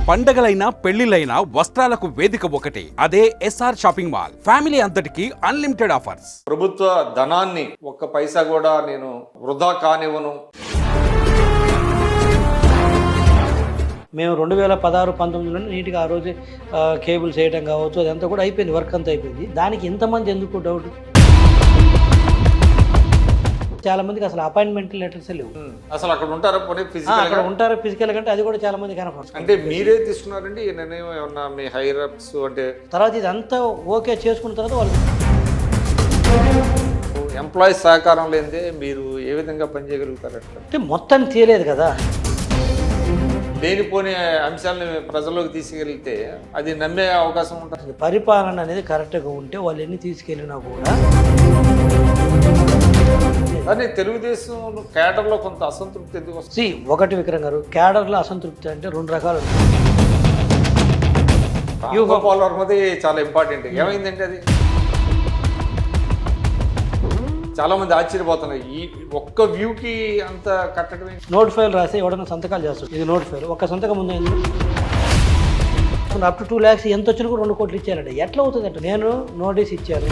పండగలైనా పెళ్లిలైనా వస్త్రాలకు వేదిక ఒకటే, అదే ఎస్ఆర్ షాపింగ్ మాల్. ఫ్యామిలీ అంతటికి అన్లిమిటెడ్ ఆఫర్స్. ప్రభుత్వ ధనాన్ని ఒక్క పైసా కూడా నేను వృధా కానివ్వను. మేము 2016-19 నీట్గా ఆ రోజు కేబుల్స్ వేయడం కావచ్చు, అదంతా కూడా అయిపోయింది, వర్క్ అంతా అయిపోయింది. దానికి ఇంతమంది ఎందుకు డౌట్? చాలా మందికి అసలు అపాయింట్మెంట్ లెటర్స్ లేవు. అసలు అక్కడ ఉంటారా? అక్కడ ఉంటారు ఫిజికల్ కంటే అది కూడా చాలా మంది కనపడుతుంది. అంటే మీరే తీసుకున్నారండి ఏమన్నా మీ హైయర్ అప్స్? అంటే తర్వాత ఇదంతా ఓకే చేసుకున్న తర్వాత వాళ్ళు ఎంప్లాయీస్ సహకారం లేదే మీరు ఏ విధంగా పనిచేయగలుగుతారు? అంటే మొత్తం తీయలేదు కదా. లేనిపోని అంశాలను ప్రజల్లోకి తీసుకెళ్తే అది నమ్మే అవకాశం ఉంటుంది. పరిపాలన అనేది కరెక్ట్గా ఉంటే వాళ్ళు ఎన్ని తీసుకెళ్ళినా కూడా. కానీ తెలుగుదేశం కేడర్లో కొంత అసంతృప్తి ఎందుకు వస్తుంది? ఒకటి విక్రమ్ గారు, కేడర్లో అసంతృప్తి అంటే రెండు రకాలు. యూగోపాల్ వర్మది చాలా ఇంపార్టెంట్. ఏమైందంటే అది చాలా మంది ఆశ్చర్యపోతున్నారు. ఈ ఒక్క వ్యూకి అంత కట్టడమే. నోట్ ఫైల్ రాసి ఎవడన్నా సంతకాలు చేస్తాడు. ఇది నోట్ ఫైల్, ఒక్క సంతకం ముందు అప్ టు 2 lakhs ఎంత వచ్చినా కూడా 2 కోట్లు ఇచ్చారండి. ఎట్లా అవుతుంది అంటే నేను నోటీస్ ఇచ్చాను.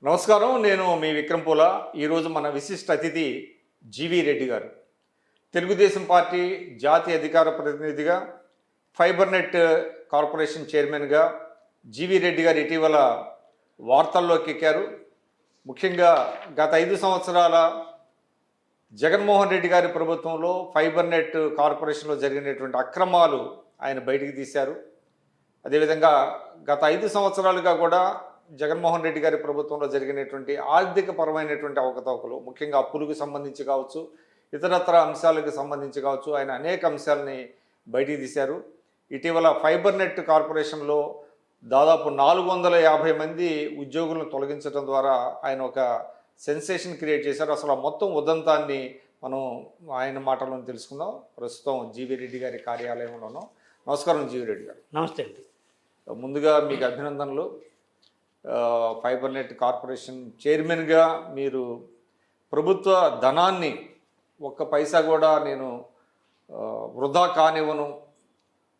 నమస్కారం, నేను మీ విక్రమ్ పూల. ఈరోజు మన విశిష్ట అతిథి జీవీ రెడ్డి గారు, తెలుగుదేశం పార్టీ జాతీయ అధికార ప్రతినిధిగా, ఫైబర్నెట్ కార్పొరేషన్ చైర్మన్గా జీవీ రెడ్డి గారు ఇటీవల వార్తల్లోకి ఎక్కారు. ముఖ్యంగా గత 5 సంవత్సరాల జగన్మోహన్ రెడ్డి గారి ప్రభుత్వంలో ఫైబర్నెట్ కార్పొరేషన్లో జరిగినటువంటి అక్రమాలు ఆయన బయటికి తీశారు. అదేవిధంగా గత 5 సంవత్సరాలుగా కూడా జగన్మోహన్ రెడ్డి గారి ప్రభుత్వంలో జరిగినటువంటి ఆర్థిక పరమైనటువంటి అవకతవకలు, ముఖ్యంగా అప్పులకు సంబంధించి కావచ్చు, ఇతరత్ర అంశాలకు సంబంధించి కావచ్చు, ఆయన అనేక అంశాలని బయటికి తీశారు. ఇటీవల ఫైబర్నెట్ కార్పొరేషన్లో దాదాపు 450 మంది ఉద్యోగులను తొలగించడం ద్వారా ఆయన ఒక సెన్సేషన్ క్రియేట్ చేశారు. అసలు ఆ మొత్తం ఉదంతాన్ని మనం ఆయన మాటల్లో తెలుసుకుందాం. ప్రస్తుతం జీవీ రెడ్డి గారి కార్యాలయంలోనూ. నమస్కారం జీవీ రెడ్డి గారు. నమస్తే అండి. ముందుగా మీకు అభినందనలు. ఫైబర్నెట్ కార్పొరేషన్ చైర్మన్గా మీరు ప్రభుత్వ ధనాన్ని ఒక్క పైసా కూడా నేను వృధా కానివ్వను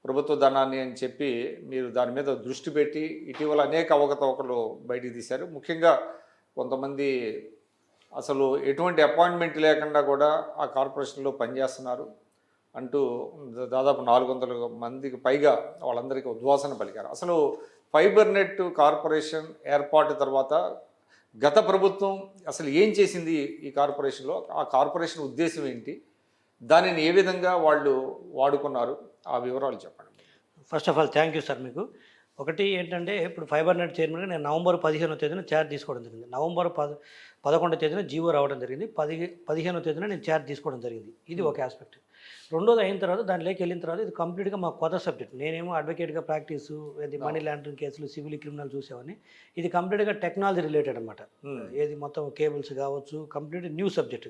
ప్రభుత్వ ధనాన్ని అని చెప్పి మీరు దాని మీద దృష్టి పెట్టి ఇటీవల అనేక అవకతవకలు బయటికి తీశారు. ముఖ్యంగా కొంతమంది అసలు ఎటువంటి అపాయింట్మెంట్ లేకుండా కూడా ఆ కార్పొరేషన్లో పనిచేస్తున్నారు అంటూ దాదాపు 400 మందికి పైగా వాళ్ళందరికీ ఉద్వాసన పలికారు. అసలు ఫైబర్నెట్ కార్పొరేషన్ ఏర్పాటు తర్వాత గత ప్రభుత్వం అసలు ఏం చేసింది ఈ కార్పొరేషన్లో? ఆ కార్పొరేషన్ ఉద్దేశం ఏంటి? దానిని ఏ విధంగా వాళ్ళు వాడుకున్నారు? ఆ వివరాలు చెప్పండి. First of all thank you sir. మీకు ఒకటి ఏంటంటే, ఇప్పుడు ఫైబర్నెట్ చైర్మన్గా నేను నవంబర్ 15వ తేదీన ఛార్జ్ తీసుకోవడం జరిగింది. నవంబర్ 11వ తేదీన జీవో రావడం జరిగింది. 15వ తేదీన నేను ఛార్జ్ తీసుకోవడం జరిగింది. ఇది ఒక ఆస్పెక్ట్. రెండోది అయిన తర్వాత దాంట్లోకి వెళ్ళిన తర్వాత ఇది కంప్లీట్గా మా కొత్త సబ్జెక్ట్. నేనేమో అడ్వకేట్గా ప్రాక్టీసు, ఏది మనీ లాండరింగ్ కేసులు, సివిల్ క్రిమినల్ చూసేవాడిని. ఇది కంప్లీట్గా టెక్నాలజీ రిలేటెడ్ అనమాట. ఏది మొత్తం కేబుల్స్ కావచ్చు, కంప్లీట్ న్యూ సబ్జెక్ట్.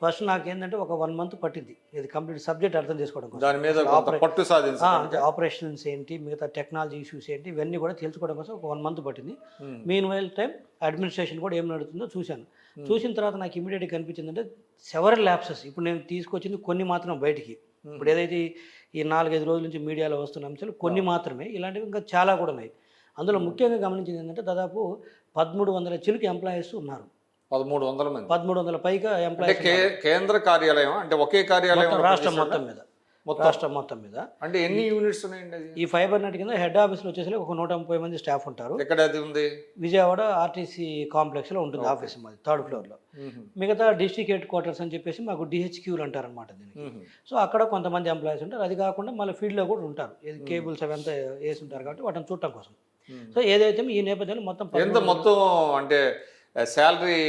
ఫస్ట్ నాకు ఏంటంటే ఒక 1 month పట్టింది ఇది కంప్లీట్ సబ్జెక్ట్ అర్థం చేసుకోవడం కోసం. దాని మీద పట్టు సాధించాలి. ఆపరేషన్స్ ఏంటి, మిగతా టెక్నాలజీ ఇష్యూస్ ఏంటి, ఇవన్నీ కూడా తెలుసుకోవడం కోసం ఒక 1 month పట్టింది. మీన్ వైల్ టైం అడ్మినిస్ట్రేషన్ కూడా ఏం నడుతుందో చూశాను. చూసిన తర్వాత నాకు ఇమీడియట్గా కనిపించింది అంటే సెవరల్ ల్యాప్సెస్. ఇప్పుడు నేను తీసుకొచ్చింది కొన్ని మాత్రం బయటికి. ఇప్పుడు ఏదైతే ఈ 4-5 రోజుల నుంచి మీడియాలో వస్తున్న అంశాలు కొన్ని మాత్రమే, ఇలాంటివి ఇంకా చాలా కూడా ఉన్నాయి. అందులో ముఖ్యంగా గమనించింది ఏంటంటే దాదాపు 1300 చిలుకు ఎంప్లాయీస్ ఉన్నారు. 1300 మంది, 1300 పైగా ఎంప్లాయీస్. కేంద్ర కార్యాలయం అంటే ఒకే కార్యాలయం రాష్ట్రం మొత్తం మీద. రాష్ట్రం మొత్తం మీద అంటే ఎన్ని యూనిట్స్ ఉన్నాయండి? ఈ ఫైబర్నెట్ కింద హెడ్ ఆఫీస్లో వచ్చేసి ఒక 130 మంది స్టాఫ్ ఉంటారు. ఎక్కడ అది ఉంది? విజయవాడ ఆర్టీసీ కాంప్లెక్స్లో ఉంటుంది ఆఫీస్ మాది, 3rd floorలో. మిగతా డిస్ట్రిక్ట్ హెడ్ క్వార్టర్స్ అని చెప్పేసి మాకు డిహెచ్క్యూలు అంటారనమాట దీనికి. సో అక్కడ కొంతమంది ఎంప్లాయీస్ ఉంటారు. అది కాకుండా మళ్ళీ ఫీల్డ్లో కూడా ఉంటారు. కేబుల్స్ అవి అంతా వేసి ఉంటారు కాబట్టి వాటిని చూడటం కోసం. సో ఏదైతే ఈ నేపథ్యంలో మొత్తం అంటే శాలరీ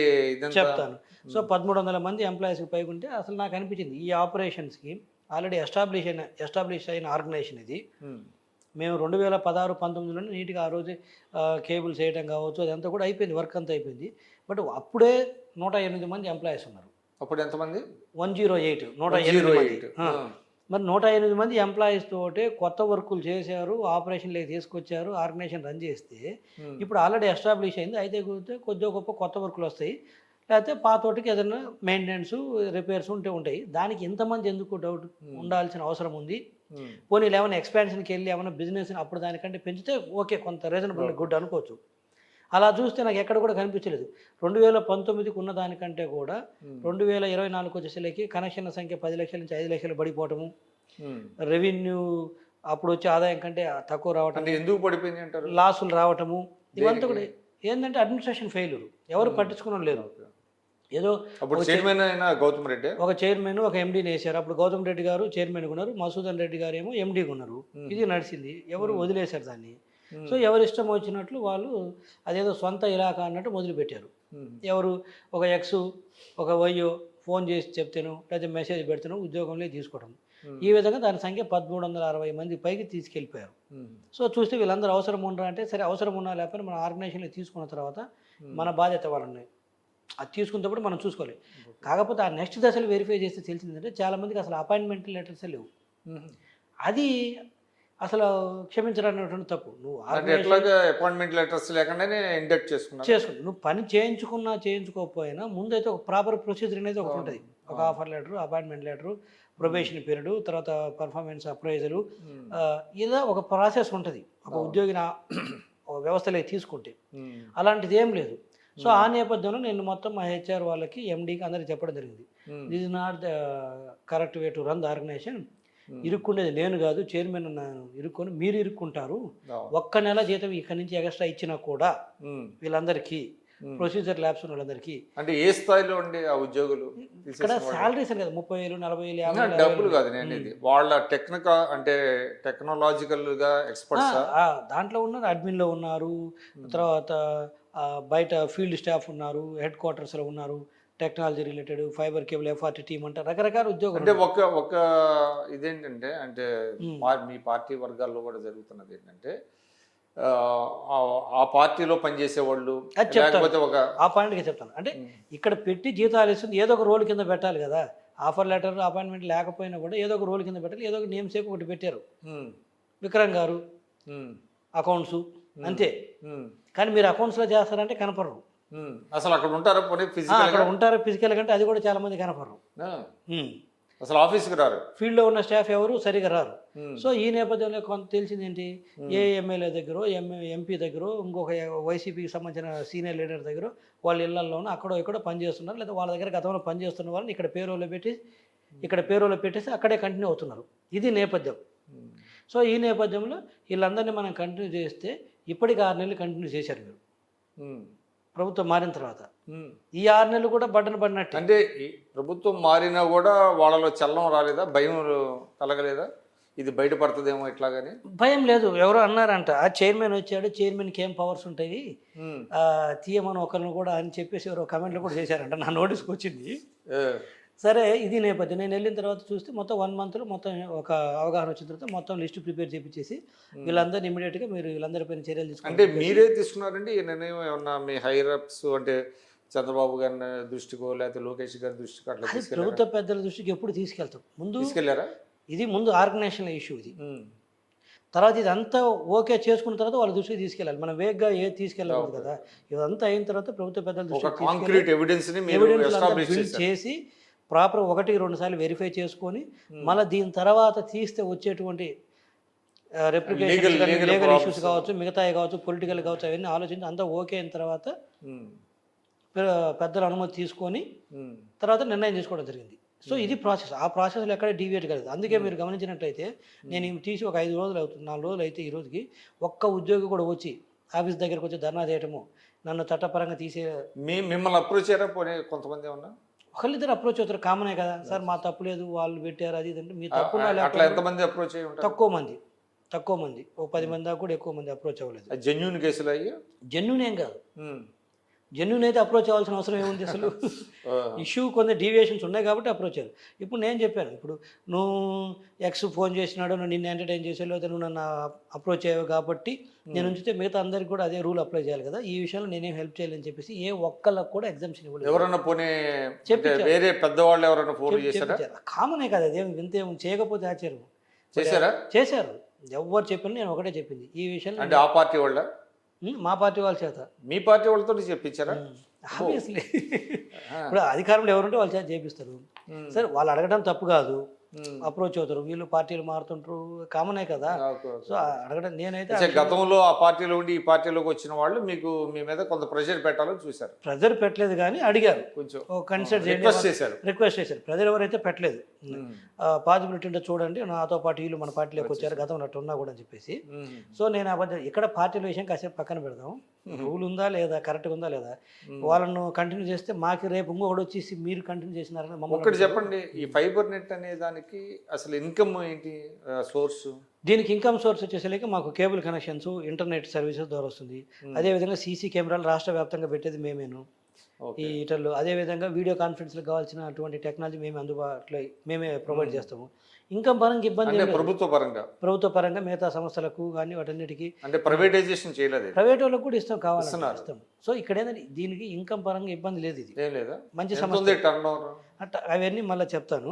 చెప్తాను. సో 1300 మంది ఎంప్లాయీస్కి పైగా ఉంటే అసలు నాకు అనిపించింది ఈ ఆపరేషన్స్కి ఆల్రెడీ ఎస్టాబ్లిష్ అయిన ఆర్గనైజేషన్ ఇది. మేము 2016-19 నీట్గా ఆ రోజు కేబుల్స్ వేయడం కావచ్చు, అదంతా కూడా అయిపోయింది, వర్క్ అంతా అయిపోయింది. బట్ అప్పుడే 108 మంది ఎంప్లాయీస్ ఉన్నారు. అప్పుడు ఎంతమంది? 108 108. మరి 108 మంది ఎంప్లాయీస్ తోటే కొత్త వర్కులు చేశారు, ఆపరేషన్లోకి తీసుకొచ్చారు, ఆర్గనైజేషన్ రన్ చేస్తే ఇప్పుడు ఆల్రెడీ ఎస్టాబ్లిష్ అయింది. అయితే కొద్దిగా గొప్ప కొత్త వర్కులు వస్తాయి. లేకపోతే పాతోటికి ఏదైనా మెయింటెనెన్స్ రిపేర్స్ ఉంటాయి. దానికి ఇంతమంది ఎందుకు డౌట్ ఉండాల్సిన అవసరం ఉంది? పోనీ ఏమైనా ఎక్స్పాన్షన్కి వెళ్ళి ఏమైనా బిజినెస్ అప్పుడు దానికంటే పెంచితే ఓకే, కొంత రీజనబుల్ గుడ్ అనుకోవచ్చు. అలా చూస్తే నాకు ఎక్కడ కూడా కనిపించలేదు. 2019కి ఉన్న దానికంటే కూడా 2024 వచ్చేసరికి కనెక్షన్ల సంఖ్య 10 లక్షల నుంచి 5 లక్షలు పడిపోవటము, రెవెన్యూ అప్పుడు వచ్చే ఆదాయం కంటే తక్కువ రావటం, అంటే ఎందుకు పడిపోయింది అంటారు? లాసులు రావటము, ఇవంతా కూడా ఏంటంటే అడ్మినిస్ట్రేషన్ ఫెయిల్యూర్. ఎవరు పట్టించుకోవడం లేదు. ఏదో అప్పుడు చైర్మన్ అయిన గౌతమ్ రెడ్డి ఒక చైర్మన్ ఒక ఎండీని వేశారు. అప్పుడు గౌతమ్ రెడ్డి గారు చైర్మన్గా ఉన్నారు, మసూదన్ రెడ్డి గారు ఏమో ఎండీగా ఉన్నారు. ఇది నడిచింది. ఎవరు వదిలేశారు దాన్ని. సో ఎవరు ఇష్టం వచ్చినట్లు వాళ్ళు అదేదో సొంత ఇలాకా అన్నట్టు మొదలుపెట్టారు. ఎవరు ఒక ఎక్స్ ఒక వైయో ఫోన్ చేసి చెప్తాను లేదా మెసేజ్ పెడతాను ఉద్యోగంలో తీసుకోవడం. ఈ విధంగా దాని సంఖ్య 1360 మంది పైకి తీసుకెళ్ళిపోయారు. సో చూస్తే వీళ్ళందరూ అవసరం ఉండరా అంటే సరే, అవసరం ఉన్నా లేకపోయినా మన ఆర్గనైజేషన్లో తీసుకున్న తర్వాత మన బాధ్యత వాళ్ళని అది తీసుకున్నప్పుడు మనం చూసుకోవాలి. కాకపోతే ఆ నెక్స్ట్ దశలు వెరిఫై చేస్తే తెలిసిందంటే చాలామందికి అసలు అపాయింట్మెంట్ లెటర్సే లేవు. అది అసలు క్షమించడానికి తప్పు. నువ్వు అపాయింట్మెంట్ లెటర్స్ లేకుండానే ఇండక్ట్ చేసుకున్నా నువ్వు పని చేయించుకున్నా చేయించుకోకపోయినా ముందైతే ఒక ప్రాపర్ ప్రొసీజర్ అనేది ఒకటి ఉంటుంది. ఒక offer letter, appointment letter, probation period, తర్వాత పర్ఫార్మెన్స్ అప్రైజలు, ఇలా ఒక ప్రాసెస్ ఉంటుంది ఒక ఉద్యోగిని ఒక వ్యవస్థలో తీసుకుంటే. అలాంటిది ఏం లేదు. సో ఆ నేపథ్యంలో నేను మొత్తం మా హెచ్ఆర్ వాళ్ళకి ఎండీకి అందరికి చెప్పడం జరిగింది. This is not the correct way to run the organisation. ఇరుక్కుండేది నేను కాదు, చైర్మన్ ఇరుక్కొని మీరు ఇరుక్కుంటారు. ఒక్క నెల జీతం ఇక్కడి నుంచి ఎక్స్ట్రా ఇచ్చినా కూడా వీళ్ళందరికీ ప్రొసీజర్ ల్యాబ్స్ ఉన్న వాళ్ళందరికీ. అంటే ఏ స్థాయిలో ఉండే ఆ ఉద్యోగులు ఇక్కడ శాలరీస్ కదా 30,000, 40,000, 50,000 డబ్బులు కాదు నేను వాళ్ళ టెక్నాలజికల్ గా ఎక్స్పర్ట్స్ దాంట్లో ఉన్నారు. అడ్మిన్లో ఉన్నారు, తర్వాత బయట ఫీల్డ్ స్టాఫ్ ఉన్నారు, హెడ్ క్వార్టర్స్లో ఉన్నారు, technology related, fibre cable, FRT team అంటే రకరకాల ఉద్యోగాలు. అంటే ఒక ఇదేంటంటే అంటే మీ పార్టీ వర్గాల్లో కూడా జరుగుతున్నది ఏంటంటే ఆ పార్టీలో పనిచేసే వాళ్ళు లేకపోతే ఒక ఆ పాయింట్గా చెప్తాను. అంటే ఇక్కడ పెట్టి జీతాలు ఇస్తుంది ఏదో ఒక రోల్ కింద పెట్టాలి కదా. ఆఫర్ లెటర్ అపాయింట్మెంట్ లేకపోయినా కూడా ఏదో ఒక రోల్ కింద పెట్టాలి. ఏదో ఒక నేమ్ సేపు ఒకటి పెట్టారు, విక్రమ్ గారు అకౌంట్స్ అంతే. కానీ మీరు అకౌంట్స్లో చేస్తారంటే కనపడరు. అసలు అక్కడ ఉంటారా? అక్కడ ఉంటారు ఫిజికల్ కంటే అది కూడా చాలా మంది కనపడరు. అసలు ఆఫీస్కి రారు, ఫీల్డ్లో ఉన్న స్టాఫ్ ఎవరు సరిగా రారు. సో ఈ నేపథ్యంలో కొంత తెలిసింది ఏంటి, ఏ ఎమ్మెల్యే దగ్గర, ఎంపీ దగ్గర, ఇంకొక వైసీపీకి సంబంధించిన సీనియర్ లీడర్ దగ్గర వాళ్ళ ఇళ్లలోనూ అక్కడో ఇక్కడ పనిచేస్తున్నారు. లేదా వాళ్ళ దగ్గర గతంలో పనిచేస్తున్న వాళ్ళని ఇక్కడ పేరోలో పెట్టేసి అక్కడే కంటిన్యూ అవుతున్నారు. ఇది నేపథ్యం. సో ఈ నేపథ్యంలో వీళ్ళందరినీ మనం కంటిన్యూ చేస్తే ఇప్పటికి 6 నెలలు కంటిన్యూ చేశారు మీరు ప్రభుత్వం మారిన తర్వాత. ఈ 6 నెలలు కూడా బడ్డన పడినట్టు. అంటే ప్రభుత్వం మారినా కూడా వాళ్ళలో చల్లం రాలేదా? భయం కలగలేదా? ఇది బయటపడుతుందేమో ఇట్లాగాని భయం లేదు. ఎవరో అన్నారంట, ఆ చైర్మన్ వచ్చాడు, చైర్మన్కి ఏం పవర్స్ ఉంటాయి తీయమని ఒకరిని కూడా అని చెప్పేసి ఎవరో కమెంట్లు కూడా చేశారంట. నా నోటీస్కి వచ్చింది. సరే ఇది నేపథ్యం. నేను వెళ్ళిన తర్వాత చూస్తే మొత్తం 1 మంత్లో మొత్తం ఒక అవగాహన వచ్చిన తర్వాత మొత్తం లిస్టు ప్రిపేర్ చేయించేసి వీళ్ళందరినీ ఇమీడియట్గా మీరు వీళ్ళందరిపైన చర్యలు తీసుకుంటే. అంటే మీరే తీసుకున్నారండి ఈ నిర్ణయం? ఏమన్నా మీ హైరప్స్ అంటే చంద్రబాబు గారి దృష్టికో లేకపోతే లోకేష్ గారి దృష్టికో అట్లా ప్రభుత్వ పెద్దల దృష్టికి ఎప్పుడు తీసుకెళ్తాం? ముందు తీసుకెళ్లారా? ఇది ముందు ఆర్గనైజేషన్ ఇష్యూ ఇది. తర్వాత ఇదంతా ఓకే చేసుకున్న తర్వాత వాళ్ళ దృష్టికి తీసుకెళ్ళాలి. మనం వేగ్గా ఏది తీసుకెళ్ళకూడదు కదా. ఇదంతా అయిన తర్వాత ప్రభుత్వ పెద్దల దృష్టికి చేసి ప్రాపర్ 1-2 సార్లు వెరిఫై చేసుకొని మళ్ళీ దీని తర్వాత తీస్తే వచ్చేటువంటి రెప్లికేషన్ లీగల్ ఇష్యూస్ కావచ్చు, మిగతాయి కావచ్చు, పొలిటికల్ కావచ్చు, అవన్నీ ఆలోచించి అంతా ఓకే అయిన తర్వాత పెద్దల అనుమతి తీసుకొని తర్వాత నిర్ణయం తీసుకోవడం జరిగింది. సో ఇది ప్రాసెస్. ఆ ప్రాసెస్లో ఎక్కడ డీవియేట్ కాలేదు. అందుకే మీరు గమనించినట్లయితే నేను తీసి ఒక 5 రోజులు అవుతుంది, 4 రోజులు అయితే ఈ రోజుకి ఒక్క ఉద్యోగి కూడా వచ్చి ఆఫీస్ దగ్గరకు వచ్చి ధర్నా చేయటము, నన్ను చట్టపరంగా మిమ్మల్ని అప్రోచ్ అయ్యారా? కొంతమంది ఏమన్నా ఒకళ్ళిద్దరు అప్రోచ్ అవుతారు, కామనే కదా సార్, మా తప్పు లేదు, వాళ్ళు పెట్టారు అది అంటే మీ తప్పు. ఎంతమంది అప్రోచ్ అయ్యి ఉంటారు? తక్కువ మంది, ఒక 10 మంది దాకా కూడా ఎక్కువ మంది అప్రోచ్ అవ్వలేదు. జెన్యూన్ కేసులు అయ్యా? జెన్యూన్ ఏం కాదు. జెన్యూన్ అయితే అప్రోచ్ అవ్వాల్సిన అవసరం ఏముంది అసలు? ఇష్యూ కొన్ని డీవియేషన్స్ ఉన్నాయి కాబట్టి అప్రోచ్ అయ్యారు. ఇప్పుడు నేను చెప్పాను, ఇప్పుడు నువ్వు ఎక్స్ ఫోన్ చేసినాడు, నువ్వు నిన్ను ఎంటర్టైన్ చేసావు, లేదా నువ్వు నన్ను అప్రోచ్ అయ్యావు కాబట్టి నేను ఉంచితే మిగతా అందరికి కూడా అదే రూల్ అప్లై చేయాలి కదా. ఈ విషయంలో నేనేం హెల్ప్ చేయలేని చెప్పేసి ఏ ఒక్కళ్ళకు కూడా ఎగ్జామ్షన్ ఇవ్వలేదు. ఎవరన్నా పోనీ వేరే పెద్దవాళ్ళు ఎవరైనా ఫోన్ చేశారా? కామనే కదా, అదేం వింతేం చేయకపోతే ఆశ్చర్యం. చేశారు. ఎవరు చెప్పినా నేను ఒకటే చెప్పింది ఈ విషయంలో. అంటే ఆ పార్టీ వాళ్ళ? మా పార్టీ వాళ్ళ చేత. మీ పార్టీ వాళ్ళతో చెప్పించారా? ఆబ్వియస్లీ ఇప్పుడు అధికారంలో ఎవరుంటే వాళ్ళు చేత చేపిస్తారు. సరే వాళ్ళు అడగడం తప్పు కాదు, అప్రోచ్ అవుతారు, వీళ్ళు పార్టీలు మారుతుంటారు, కామనే కదా. సో అడగడం నేనైతే గతంలో ఆ పార్టీలో ఉండి ఈ పార్టీలోకి వచ్చిన వాళ్ళు మీకు మీ మీద కొంత ప్రెషర్ పెట్టాలని చూశారు, ప్రెజర్ పెట్టలేదు కానీ అడిగారు, కొంచెం కన్సిడర్ రిక్వెస్ట్ చేశారు. రిక్వెస్ట్ చేశారు. ప్రజలు ఎవరైతే పెట్టలేదు, పాసిబిలిటీ ఉంటే చూడండి, నాతో పాటు వీళ్ళు మన పార్టీలోకి వచ్చారు, గతంలో అట్టు ఉన్నా కూడా అని చెప్పేసి. సో నేను అబద్ధం ఇక్కడ పార్టీల విషయం కాసేపు పక్కన పెడదాం, రూల్ ఉందా లేదా, కరెక్ట్గా ఉందా లేదా, వాళ్ళను కంటిన్యూ చేస్తే మాకు రేపు ఇంకొకటి వచ్చేసి మీరు కంటిన్యూ చేసినారని మమ్మల్ని ఒకటి చెప్పండి, ఈ ఫైబర్ నెట్ అనే దానికి అసలు ఇన్కమ్ ఏంటి, సోర్స్? దీనికి ఇన్కమ్ సోర్స్ వచ్చేసరికి మాకు కేబుల్ కనెక్షన్స్, ఇంటర్నెట్ సర్వీసెస్ ద్వారా వస్తుంది. అదేవిధంగా సీసీ కెమెరాలు రాష్ట్ర వ్యాప్తంగా పెట్టేది మేమేను ఈ ఈటర్లు. అదేవిధంగా వీడియో కాన్ఫరెన్స్లకు కావాల్సిన అటువంటి టెక్నాలజీ మేమే అందుబాటులో మేమే ప్రొవైడ్ చేస్తాము. ఇన్కమ్ పరంగా ఇబ్బంది అంటే ప్రభుత్వ పరంగా మిగతా సంస్థలకు కానీ వాటన్నిటికీ, అంటే ప్రైవేటైజేషన్ చేయలేదు, ప్రైవేట్ వాళ్ళకు కూడా ఇస్తాం, కావాలని ఇస్తాం. సో ఇక్కడ ఏంటంటే దీనికి ఇన్కమ్ పరంగా ఇబ్బంది లేదు, ఇది మంచి సంస్థ. అట్లా అవన్నీ మళ్ళీ చెప్తాను.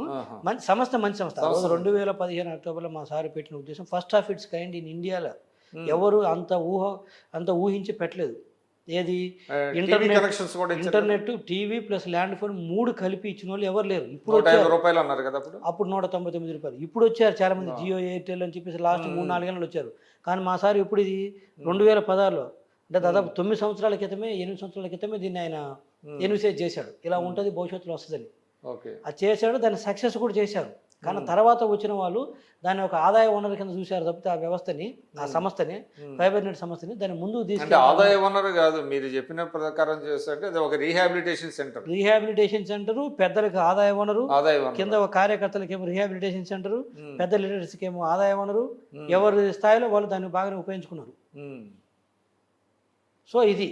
మంచి సంస్థ, మంచి సంస్థ. 2015 అక్టోబర్లో మా సార్ పెట్టిన ఉద్దేశం first of it's kind in ఇండియాలో. ఎవరు అంత ఊహించి పెట్టలేదు. ఏది internet, TV plus land phone 3 కలిపి ఇచ్చిన వాళ్ళు ఎవరు లేరు. ఇప్పుడు రూపాయలు అన్నారు కదా, అప్పుడు 199 రూపాయలు. ఇప్పుడు వచ్చారు చాలా మంది, జియో, ఎయిర్టెల్ అని చెప్పేసి లాస్ట్ 3-4 ఏళ్ళు వచ్చారు. కానీ మా సార్ ఇప్పుడు ఇది 2016లో, అంటే దాదాపు 9 సంవత్సరాల క్రితమే, 8 సంవత్సరాల క్రితమే దీన్ని ఆయన ఎన్విసేజ్ చేశాడు, ఇలా ఉంటుంది భవిష్యత్తులో వస్తుందని. అది చేశాడు, దాన్ని సక్సెస్ కూడా చేశారు. కానీ తర్వాత వచ్చిన వాళ్ళు దాన్ని ఒక ఆదాయ వనరు కింద చూశారు తప్పితే ఆ వ్యవస్థని, ఆ సంస్థని, ఫైబర్ నెట్ సంస్థని దాన్ని ముందుకు తీసుకు. ఆదాయ వనరు కాదు, మీరు చెప్పిన ప్రకారం చేస్తే అది ఒక రీహాబిలిటేషన్ సెంటర్. పెద్దలకు ఆదాయ వనరు, కింద కార్యకర్తలకి ఏమో రీహాబిలిటేషన్ సెంటర్, పెద్ద లీడర్స్కి ఏమో ఆదాయ వనరు. ఎవరి స్థాయిలో వాళ్ళు దాన్ని బాగానే ఉపయోగించుకున్నారు. సో ఇది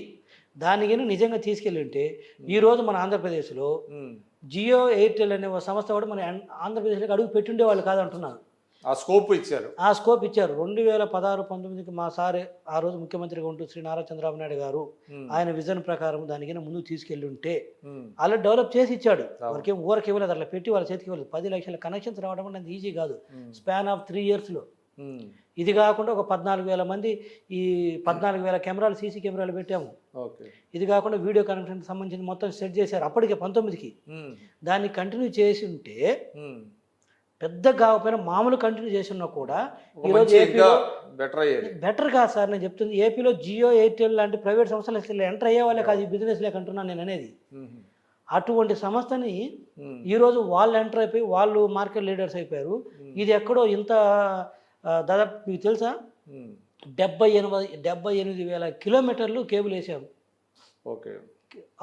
దానికి నిజంగా తీసుకెళ్ళి ఉంటే ఈరోజు మన ఆంధ్రప్రదేశ్లో జియో, ఎయిర్టెల్ అనే ఒక సంస్థ కూడా మన ఆంధ్రప్రదేశ్లోకి అడుగు పెట్టుండే వాళ్ళు కాదంటున్నాను. ఆ స్కోప్ ఇచ్చారు. 2016-19కి మా సారే ఆ రోజు ముఖ్యమంత్రిగా ఉంటూ శ్రీ నారా చంద్రబాబు నాయుడు గారు ఆయన విజన్ ప్రకారం దానికైనా ముందుకు తీసుకెళ్ళి ఉంటే అలా డెవలప్ చేసి ఇచ్చాడు. ఊరికి ఇవ్వలేదు, అట్లా పెట్టి వాళ్ళ చేతికి ఇవ్వలేదు. 10 లక్షల కనెక్షన్స్ రావడం అంటే ఈజీ కాదు, స్పాన్ ఆఫ్ 3 yearsలో. ఇది కాకుండా ఒక 14,000 మంది, ఈ 14,000 కెమెరాలు, సీసీ కెమెరాలు పెట్టాము. ఇది కాకుండా వీడియో కాన్ఫరెన్స్ సంబంధించి మొత్తం సెట్ చేశారు అప్పటికే 19కి. దాన్ని కంటిన్యూ చేసి ఉంటే పెద్ద కాకపోయినా మామూలు కంటిన్యూ చేసి ఉన్నా కూడా ఈరోజు ఏపీలో బెటర్ కాదు సార్. నేను చెప్తుంది, ఏపీలో జియో, ఎయిర్టెల్ లాంటి ప్రైవేట్ సంస్థలు ఎంటర్ అయ్యే వాళ్ళే కాదు, ఈ బిజినెస్ లేకంటున్నాను నేను అనేది. అటువంటి సంస్థని ఈరోజు వాళ్ళు ఎంటర్ అయిపోయి వాళ్ళు మార్కెట్ లీడర్స్ అయిపోయారు. ఇది ఎక్కడో ఇంత దాదాపు మీకు తెలుసా 78,000 కిలోమీటర్లు కేబుల్ వేసాము.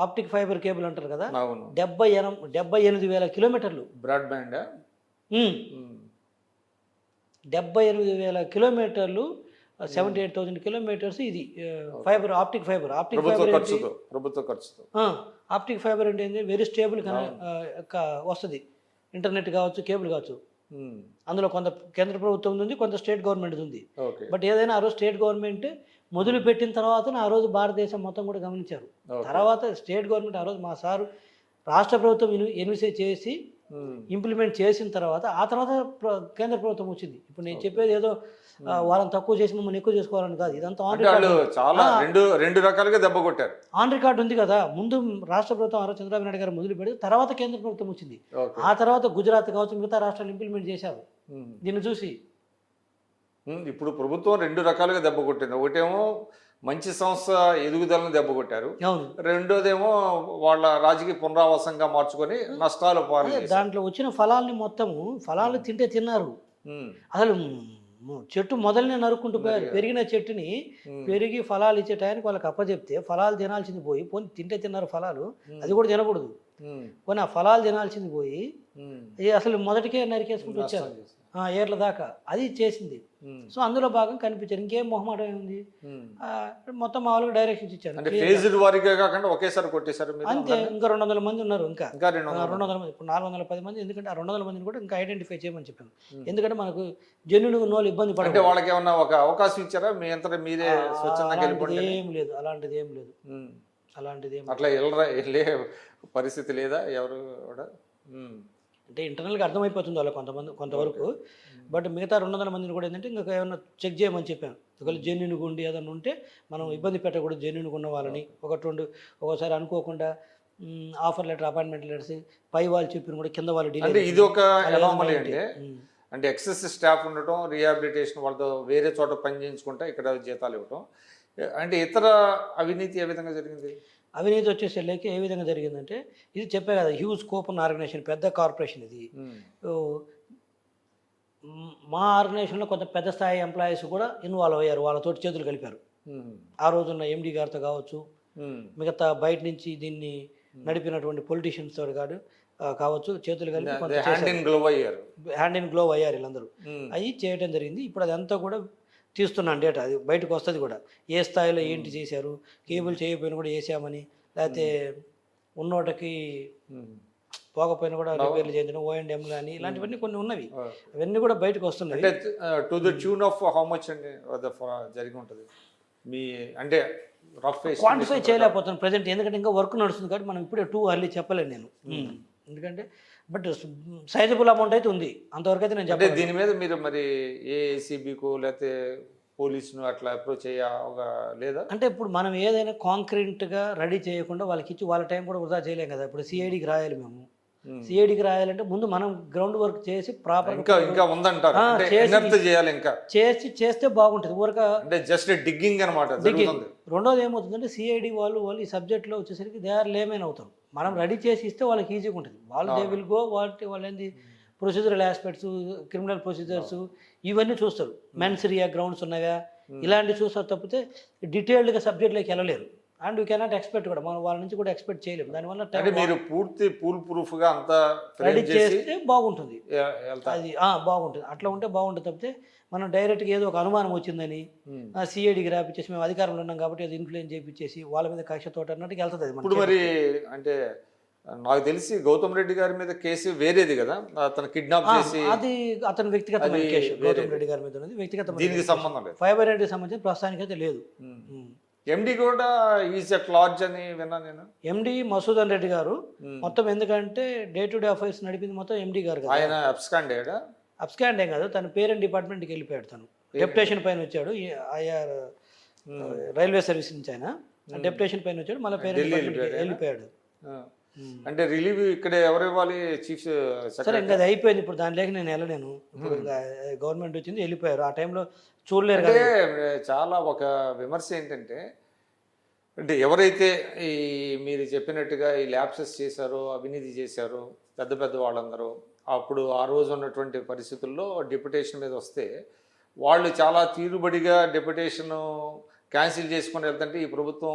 ఆప్టిక్ ఫైబర్ కేబుల్ అంటారు కదా, 78,000 కిలోమీటర్లు బ్రాడ్బ్యాండ్. 78,000 కిలోమీటర్లు, 78,000 కిలోమీటర్స్. ఇది fibre, optic fibre. Optic fibre అంటే ఏంటి, వెరీ స్టేబుల్ వస్తుంది. ఇంటర్నెట్ కావచ్చు, కేబుల్ కావచ్చు. అందులో కొంత కేంద్ర ప్రభుత్వం ఉంది, కొంత స్టేట్ గవర్నమెంట్ ఉంది. బట్ ఏదైనా ఆ రోజు స్టేట్ గవర్నమెంట్ మొదలు పెట్టిన తర్వాత ఆ రోజు భారతదేశం మొత్తం కూడా గమనించారు. తర్వాత స్టేట్ గవర్నమెంట్ ఆ రోజు మా సారు రాష్ట్ర ప్రభుత్వం ఎన్విసేజ్ చేసి ఇంప్లిమెంట్ చేసిన తర్వాత ఆ తర్వాత కేంద్ర ప్రభుత్వం వచ్చింది. ఇప్పుడు నేను చెప్పేది ఏదో వాళ్ళని తక్కువ చేసి మమ్మల్ని ఎక్కువ చేసుకోవాలని కాదు, ఇదంతా ఆన్ రికార్డు. రెండు రకాలుగా దెబ్బ కొట్టారు. ఆన్ రికార్డు ఉంది కదా. ముందు రాష్ట్ర ప్రభుత్వం ఆ రోజు చంద్రబాబు నాయుడు గారు మొదలు పెడితే తర్వాత కేంద్ర ప్రభుత్వం వచ్చింది. ఆ తర్వాత గుజరాత్ కావచ్చు, మిగతా రాష్ట్రాలు ఇంప్లిమెంట్ చేశారు దీన్ని చూసి. ఇప్పుడు ప్రభుత్వం 2 రకాలుగా దెబ్బ కొట్టింది. ఒకటేమో మంచి సంస్థ ఎదుగుదలను దెబ్బ కొట్టారు, రెండోదేమో వాళ్ళ రాజకీయ పునరావాసంగా మార్చుకొని నష్టాలు పాలు. దాంట్లో వచ్చిన ఫలాల్ని మొత్తము ఫలాలు తింటే తిన్నారు. అసలు చెట్టు మొదలనే నరుక్కుంటూ పోయారు. పెరిగిన చెట్టుని పెరిగి ఫలాలు ఇచ్చే టైంకి వాళ్ళకి అప్పచెప్తే ఫలాలు తినాల్సింది పోయి పోనీ తింటే తిన్నారు ఫలాలు, అది కూడా తినకూడదు. పోనీ ఆ ఫలాలు తినాల్సింది పోయి అసలు మొదటికే నరికేసుకుంటూ వచ్చారు ఏర్ల దాకా. అది చేసింది. సో అందులో భాగం కనిపించారు. ఇంకేం మొహమాటం ఏముంది, మొత్తం మామూలుగా డైరెక్షన్స్ ఇచ్చారు. ఒకేసారి కొట్టేశారు అంతే. ఇంకా 200 మంది ఉన్నారు, ఇంకా 200 మంది. ఇప్పుడు 410 మంది. ఎందుకంటే ఆ 200 మందిని కూడా ఇంకా ఐడెంటిఫై చేయమని చెప్పాను. ఎందుకంటే మనకు జెన్యున్ ఉన్న వాళ్ళు ఇబ్బంది పడతారు. వాళ్ళకి ఏమన్నా ఒక అవకాశం ఇచ్చారా, మీ అంతా మీరే ఏం లేదు, అలాంటిది ఏం లేదు. అట్లా వెళ్ళే పరిస్థితి లేదా ఎవరు కూడా? అంటే ఇంటర్నల్గా అర్థమైపోతుంది వాళ్ళకి కొంతవరకు. బట్ మిగతా 200 మందిని కూడా ఏంటంటే ఇంకా ఏమన్నా చెక్ చేయమని చెప్పాను. ఒకవేళ జెన్యున్గా ఉండి ఏదన్నా ఉంటే మనం ఇబ్బంది పెట్టకూడదు, జెన్యున్గా ఉన్న వాళ్ళని. ఒకసారి అనుకోకుండా ఆఫర్ లెటర్, అపాయింట్మెంట్ లెటర్స్ పై వాళ్ళు చెప్పిన కూడా కింద వాళ్ళు అంటే ఇది ఒక అనామలీ అండి. అంటే ఎక్సెస్ స్టాఫ్ ఉండటం, రీహాబిలిటేషన్ వాళ్ళతో వేరే చోట పని చేయించుకుంటా ఇక్కడ జీతాలు ఇవ్వటం. అంటే ఇతర అవినీతి ఏ విధంగా జరిగింది? అవినీతి వచ్చేసరికి ఏ విధంగా జరిగిందంటే, ఇది చెప్పే కదా, హ్యూజ్ స్కోప్ ఉన్న ఆర్గనైజేషన్, పెద్ద కార్పొరేషన్ ఇది. మా ఆర్గనైజేషన్లో కొంత పెద్ద స్థాయి ఎంప్లాయీస్ కూడా ఇన్వాల్వ్ అయ్యారు, వాళ్ళతోటి చేతులు కలిపారు. ఆ రోజున్న ఎండి గారితో కావచ్చు, మిగతా బయట నుంచి దీన్ని నడిపినటువంటి పొలిటీషియన్స్ తోటి కావచ్చు, చేతులు కలిపి హ్యాండ్ ఇన్ గ్లోవ్ అయ్యారు వీళ్ళందరూ. అవి చేయడం జరిగింది. ఇప్పుడు అదంతా కూడా తీస్తున్నాను డేటా, అది బయటకు వస్తుంది కూడా. ఏ స్థాయిలో ఏంటి చేశారు, కేబుల్ చేయకపోయినా కూడా వేసామని, లేకపోతే ఉన్నోటకి పోకపోయినా కూడా రిపేర్లు చేయించడం, O&M కానీ ఇలాంటివన్నీ కొన్ని ఉన్నవి. అవన్నీ కూడా బయటకు వస్తున్నాయి. To the tune of how much అండి జరిగి ఉంటుంది మీ, అంటే రఫ్ క్వాంటిఫై చేయలేకపోతున్నాను ప్రజెంట్, ఎందుకంటే ఇంకా వర్క్ నడుస్తుంది కాబట్టి మనం ఇప్పుడే టూ అర్లీ చెప్పలేను నేను. ఎందుకంటే బట్ సైజబుల్ అమౌంట్ అయితే ఉంది, అంతవరకు అయితే నేను చెప్పాను. దీని మీద మీరు మరి ఏసీబీకు లేకపోతే పోలీసును అట్లా అప్రోచ్ లేదా? అంటే ఇప్పుడు మనం ఏదైనా కాంక్రీట్గా రెడీ చేయకుండా వాళ్ళకి ఇచ్చి వాళ్ళ టైం కూడా వృధా చేయలేం కదా. ఇప్పుడు సిఐడికి రాయాలి, మేము సిఐడికి రాయాలంటే ముందు మనం గ్రౌండ్ వర్క్ చేసి ప్రాపర్ ఇంకా ఉందంటారు, చేస్తే బాగుంటుంది. ఊరక అంటే జస్ట్ డిగ్గింగ్ అనమాట. రెండోది ఏమవుతుందంటే సిఐడి వాళ్ళు ఈ సబ్జెక్ట్లో వచ్చేసరికి దే ఆర్ లేమైన్ అవుతారు. మనం రెడీ చేసి ఇస్తే వాళ్ళకి ఈజీగా ఉంటుంది. వాళ్ళు దే విల్ గో వాళ్ళు ఏంది ప్రొసీజరల్ ఆస్పెక్ట్స్, క్రిమినల్ ప్రొసీజర్స్ ఇవన్నీ చూస్తారు. మెన్సరియా గ్రౌండ్స్ ఉన్నాయా ఇలాంటివి చూస్తారు తప్పితే డీటెయిల్డ్గా సబ్జెక్ట్లోకి వెళ్ళలేరు. అండ్ యూ కెనాట్ ఎక్స్పెక్ట్ కూడా, మనం వాళ్ళ నుంచి కూడా ఎక్స్పెక్ట్ చేయలేము. దానివల్ల మీరు పూర్తి ఫుల్ ప్రూఫ్గా అంతా రెడీ చేస్తే బాగుంటుంది, అది బాగుంటుంది. అట్లా ఉంటే బాగుంటుంది తప్పితే మనం డైరెక్ట్గా ఏదో ఒక అనుమానం వచ్చిందని సిఐడికి రాపిచ్చేసి మేము అధికారంలో ఉన్నాం కాబట్టి అది ఇన్ఫ్లుయెన్స్ చేయించేసి వాళ్ళ మీద కక్షతోటి అన్నట్టుగా వెళ్తుంది అది. ఇప్పుడు మరి అంటే నాకు తెలిసి గౌతమ్ రెడ్డి గారి మీద కేసు వేరేది కదా, అతను కిడ్నాప్ చేసి, అది అతని వ్యక్తిగతమైన కేసు. గౌతమ్ రెడ్డి గారి మీద ఉన్నది వ్యక్తిగత, దీనికి సంబంధం లేదు. ఫైబర్ నెట్కి సంబంధించి ప్రస్తుతానికి అయితే లేదు. ఎండి కూడా ఈజ్ ఎట్ లార్జ్ అని విన్నా నేను. ఎండి మసూదన్ రెడ్డి గారు మొత్తం, ఎందుకంటే డే టు డే అఫైర్స్ నడిపింది మొత్తం ఎండి గారు కదా. ఆయన అబ్స్కాండ్ ఏం కాదు, తన పేరెంట్ డిపార్ట్మెంట్కి వెళ్ళిపోయాడు. తను డెప్యుటేషన్ పైన వచ్చాడు, ఐఆర్ రైల్వే సర్వీస్ నుంచి. ఆయన డెప్యుటేషన్ పైన వచ్చాడు, మళ్ళీ పేరెంట్ డిపార్ట్మెంట్కి వెళ్ళిపోయాడు. అంటే రిలీవ్ ఇక్కడ ఎవరు ఇవ్వాలి? చీఫ్ సరే, ఇంకా అది అయిపోయింది. ఇప్పుడు దానిలోకి నేను వెళ్ళలేను. ఇప్పుడు గవర్నమెంట్ వచ్చింది, వెళ్ళిపోయారు. ఆ టైంలో చూడలేరు. అంటే చాలా ఒక విమర్శ ఏంటంటే, అంటే ఎవరైతే ఈ మీరు చెప్పినట్టుగా ఈ ల్యాప్సెస్ చేశారో, అవినీతి చేశారో పెద్ద పెద్ద వాళ్ళందరూ, అప్పుడు ఆ రోజు ఉన్నటువంటి పరిస్థితుల్లో డెప్యుటేషన్ మీద వస్తే వాళ్ళు చాలా తీరుబడిగా డెప్యుటేషన్ క్యాన్సిల్ చేసుకొని వెళ్తుంటే ఈ ప్రభుత్వం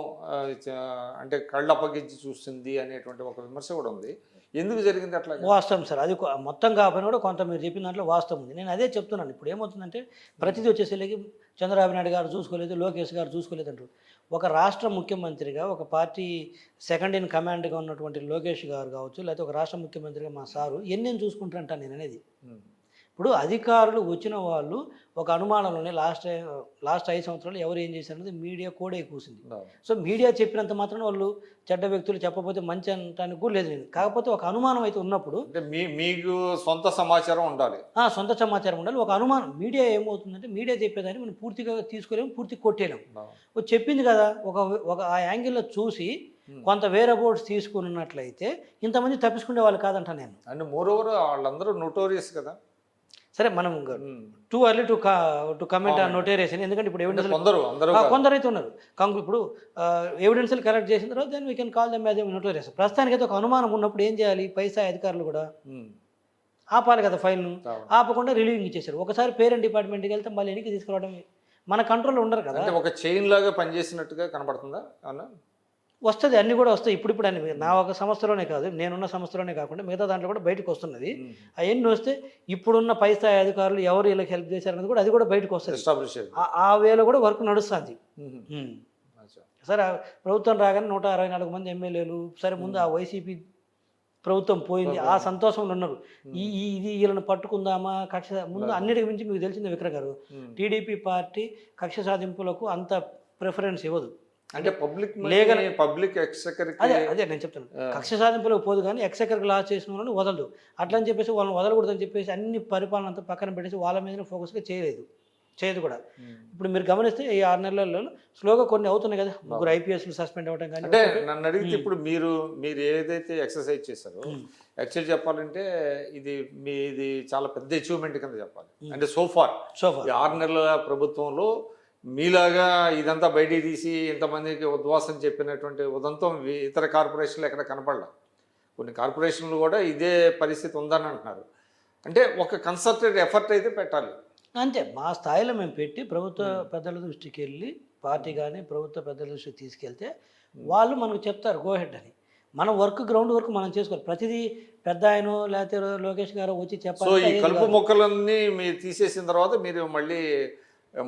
అంటే కళ్ళు అప్పగించి చూస్తుంది అనేటువంటి ఒక విమర్శ కూడా ఉంది. ఎందుకు జరిగింది అట్లా? వాస్తవం సార్, అది మొత్తం కాకపోయినా కూడా కొంత మీరు చెప్పిన దాంట్లో వాస్తవం ఉంది. నేను అదే చెప్తున్నాను. ఇప్పుడు ఏమవుతుందంటే ప్రతిదీ వచ్చేసరికి చంద్రబాబు నాయుడు గారు చూసుకోలేదు, లోకేష్ గారు చూసుకోలేదు అంటారు. ఒక రాష్ట్ర ముఖ్యమంత్రిగా, ఒక పార్టీ సెకండ్ ఇన్ కమాండ్గా ఉన్నటువంటి లోకేష్ గారు కావచ్చు, లేకపోతే ఒక రాష్ట్ర ముఖ్యమంత్రిగా మా సారు ఎన్ని చూసుకుంటారంటాను నేను అనేది. ఇప్పుడు అధికారులు వచ్చిన వాళ్ళు ఒక అనుమానంలోనే లాస్ట్ 5 సంవత్సరాలు ఎవరు ఏం చేశారనేది మీడియా కూడా కూసింది. సో మీడియా చెప్పినంత మాత్రం వాళ్ళు చెడ్డ వ్యక్తులు చెప్పకపోతే మంచి అంటానికి కూడా లేదు. కాకపోతే ఒక అనుమానం అయితే ఉన్నప్పుడు మీకు సొంత సమాచారం ఉండాలి, సొంత సమాచారం ఉండాలి. ఒక అనుమానం మీడియా ఏమవుతుందంటే, మీడియా చెప్పేదాన్ని మనం పూర్తిగా తీసుకోలేము, పూర్తిగా కొట్టేయలేము. చెప్పింది కదా, ఒక ఆ యాంగిల్లో చూసి కొంత వేరే బోర్డ్స్ తీసుకున్నట్లయితే ఇంతమంది తప్పించుకునే వాళ్ళు కాదంట నేను. అండ్ మోరోవర్ వాళ్ళందరూ నోటోరియస్ కదా. సరే, మనం too early to comment on notorious. ఎందుకంటే ఇప్పుడు ఎవిడెన్స్ కొందరైతే ఉన్నారు. ఇప్పుడు ఎవిడెన్స్లు కలెక్ట్ చేసిన తర్వాత then we can call them as notorious. ప్రస్తుతానికి అయితే ఒక అనుమానం ఉన్నప్పుడు ఏం చేయాలి? పైసా అధికారులు కూడా ఆపాలి కదా ఫైల్ను. ఆపకుండా రిలీవింగ్ ఇచ్చేసారు. ఒకసారి పేరెంట్ డిపార్ట్మెంట్కి వెళ్తే మళ్ళీ ఎన్నికి తీసుకురావడం మన కంట్రోల్లో ఉండరు కదా. ఒక చైన్ లాగా పనిచేసినట్టుగా కనబడుతుందా? అవునా, వస్తుంది, అన్నీ కూడా వస్తాయి. ఇప్పుడు అన్ని నా ఒక సంస్థలోనే కాదు, నేనున్న సంస్థలోనే కాకుండా మిగతా దాంట్లో కూడా బయటకు వస్తున్నది. అవన్నీ వస్తే ఇప్పుడున్న పై స్థాయి అధికారులు ఎవరు వీళ్ళకి హెల్ప్ చేశారన్నది కూడా అది కూడా బయటకు వస్తుంది. ఆ వేలో కూడా వర్క్ నడుస్తుంది. సరే, ప్రభుత్వం రాగానే 164 మంది ఎమ్మెల్యేలు, సరే ముందు ఆ వైసీపీ ప్రభుత్వం పోయింది, ఆ సంతోషంలో ఉన్నారు. ఇది వీళ్ళని పట్టుకుందామా కక్ష, ముందు అన్నిటికి మించి మీకు తెలిసింది విక్రమ్ గారు, టీడీపీ పార్టీ కక్ష సాధింపులకు అంత ప్రిఫరెన్స్ ఇవ్వదు. అంటే పబ్లిక్ Legal- పబ్లిక్ ఎక్స్చెకర్కి అదే అదే నేను చెప్తాను. కక్ష సాధింపులకు పోదు కానీ ఎక్సెకర్కి లాస్ చేసిన వాళ్ళని వదలదు. అట్లా అని చెప్పేసి వాళ్ళని వదలకూడదని చెప్పేసి అన్ని పరిపాలన అంతా పక్కన పెట్టేసి వాళ్ళ మీదనే ఫోకస్గా చేయదు కూడా. ఇప్పుడు మీరు గమనిస్తే ఈ 6 నెలల్లో స్లోగా కొన్ని అవుతున్నాయి కదా, ముగ్గురు ఐపీఎస్లు సస్పెండ్ అవ్వడం కానీ. అంటే నన్ను అడిగితే ఇప్పుడు మీరు ఏదైతే ఎక్సర్సైజ్ చేశారో యాక్చువల్ చెప్పాలంటే ఇది చాలా పెద్ద అచీవ్మెంట్ కింద చెప్పాలి. అంటే సోఫార్ సోఫా ఈ 6 నెలల ప్రభుత్వంలో మీలాగా ఇదంతా బయటికి తీసి ఇంతమందికి ఉద్వాసం చెప్పినటువంటి ఉదంతం ఇతర కార్పొరేషన్లు ఎక్కడ కనపడలే. కొన్ని కార్పొరేషన్లు కూడా ఇదే పరిస్థితి ఉందని అంటున్నారు. అంటే ఒక కన్సల్టెడ్ ఎఫర్ట్ అయితే పెట్టాలి. అంతే మా స్థాయిలో మేము పెట్టి ప్రభుత్వ పెద్దల దృష్టికి వెళ్ళి పార్టీ కానీ ప్రభుత్వ పెద్దల దృష్టికి తీసుకెళ్తే వాళ్ళు మనకు చెప్తారు గో హెడ్ అని. మన గ్రౌండ్ వర్క్ మనం చేసుకోవాలి. ప్రతిదీ పెద్ద ఆయన లేకపోతే లోకేష్ గారు వచ్చి సో చెప్పాలి. ఈ కలుపు మొక్కలన్నీ మీరు తీసేసిన తర్వాత మీరు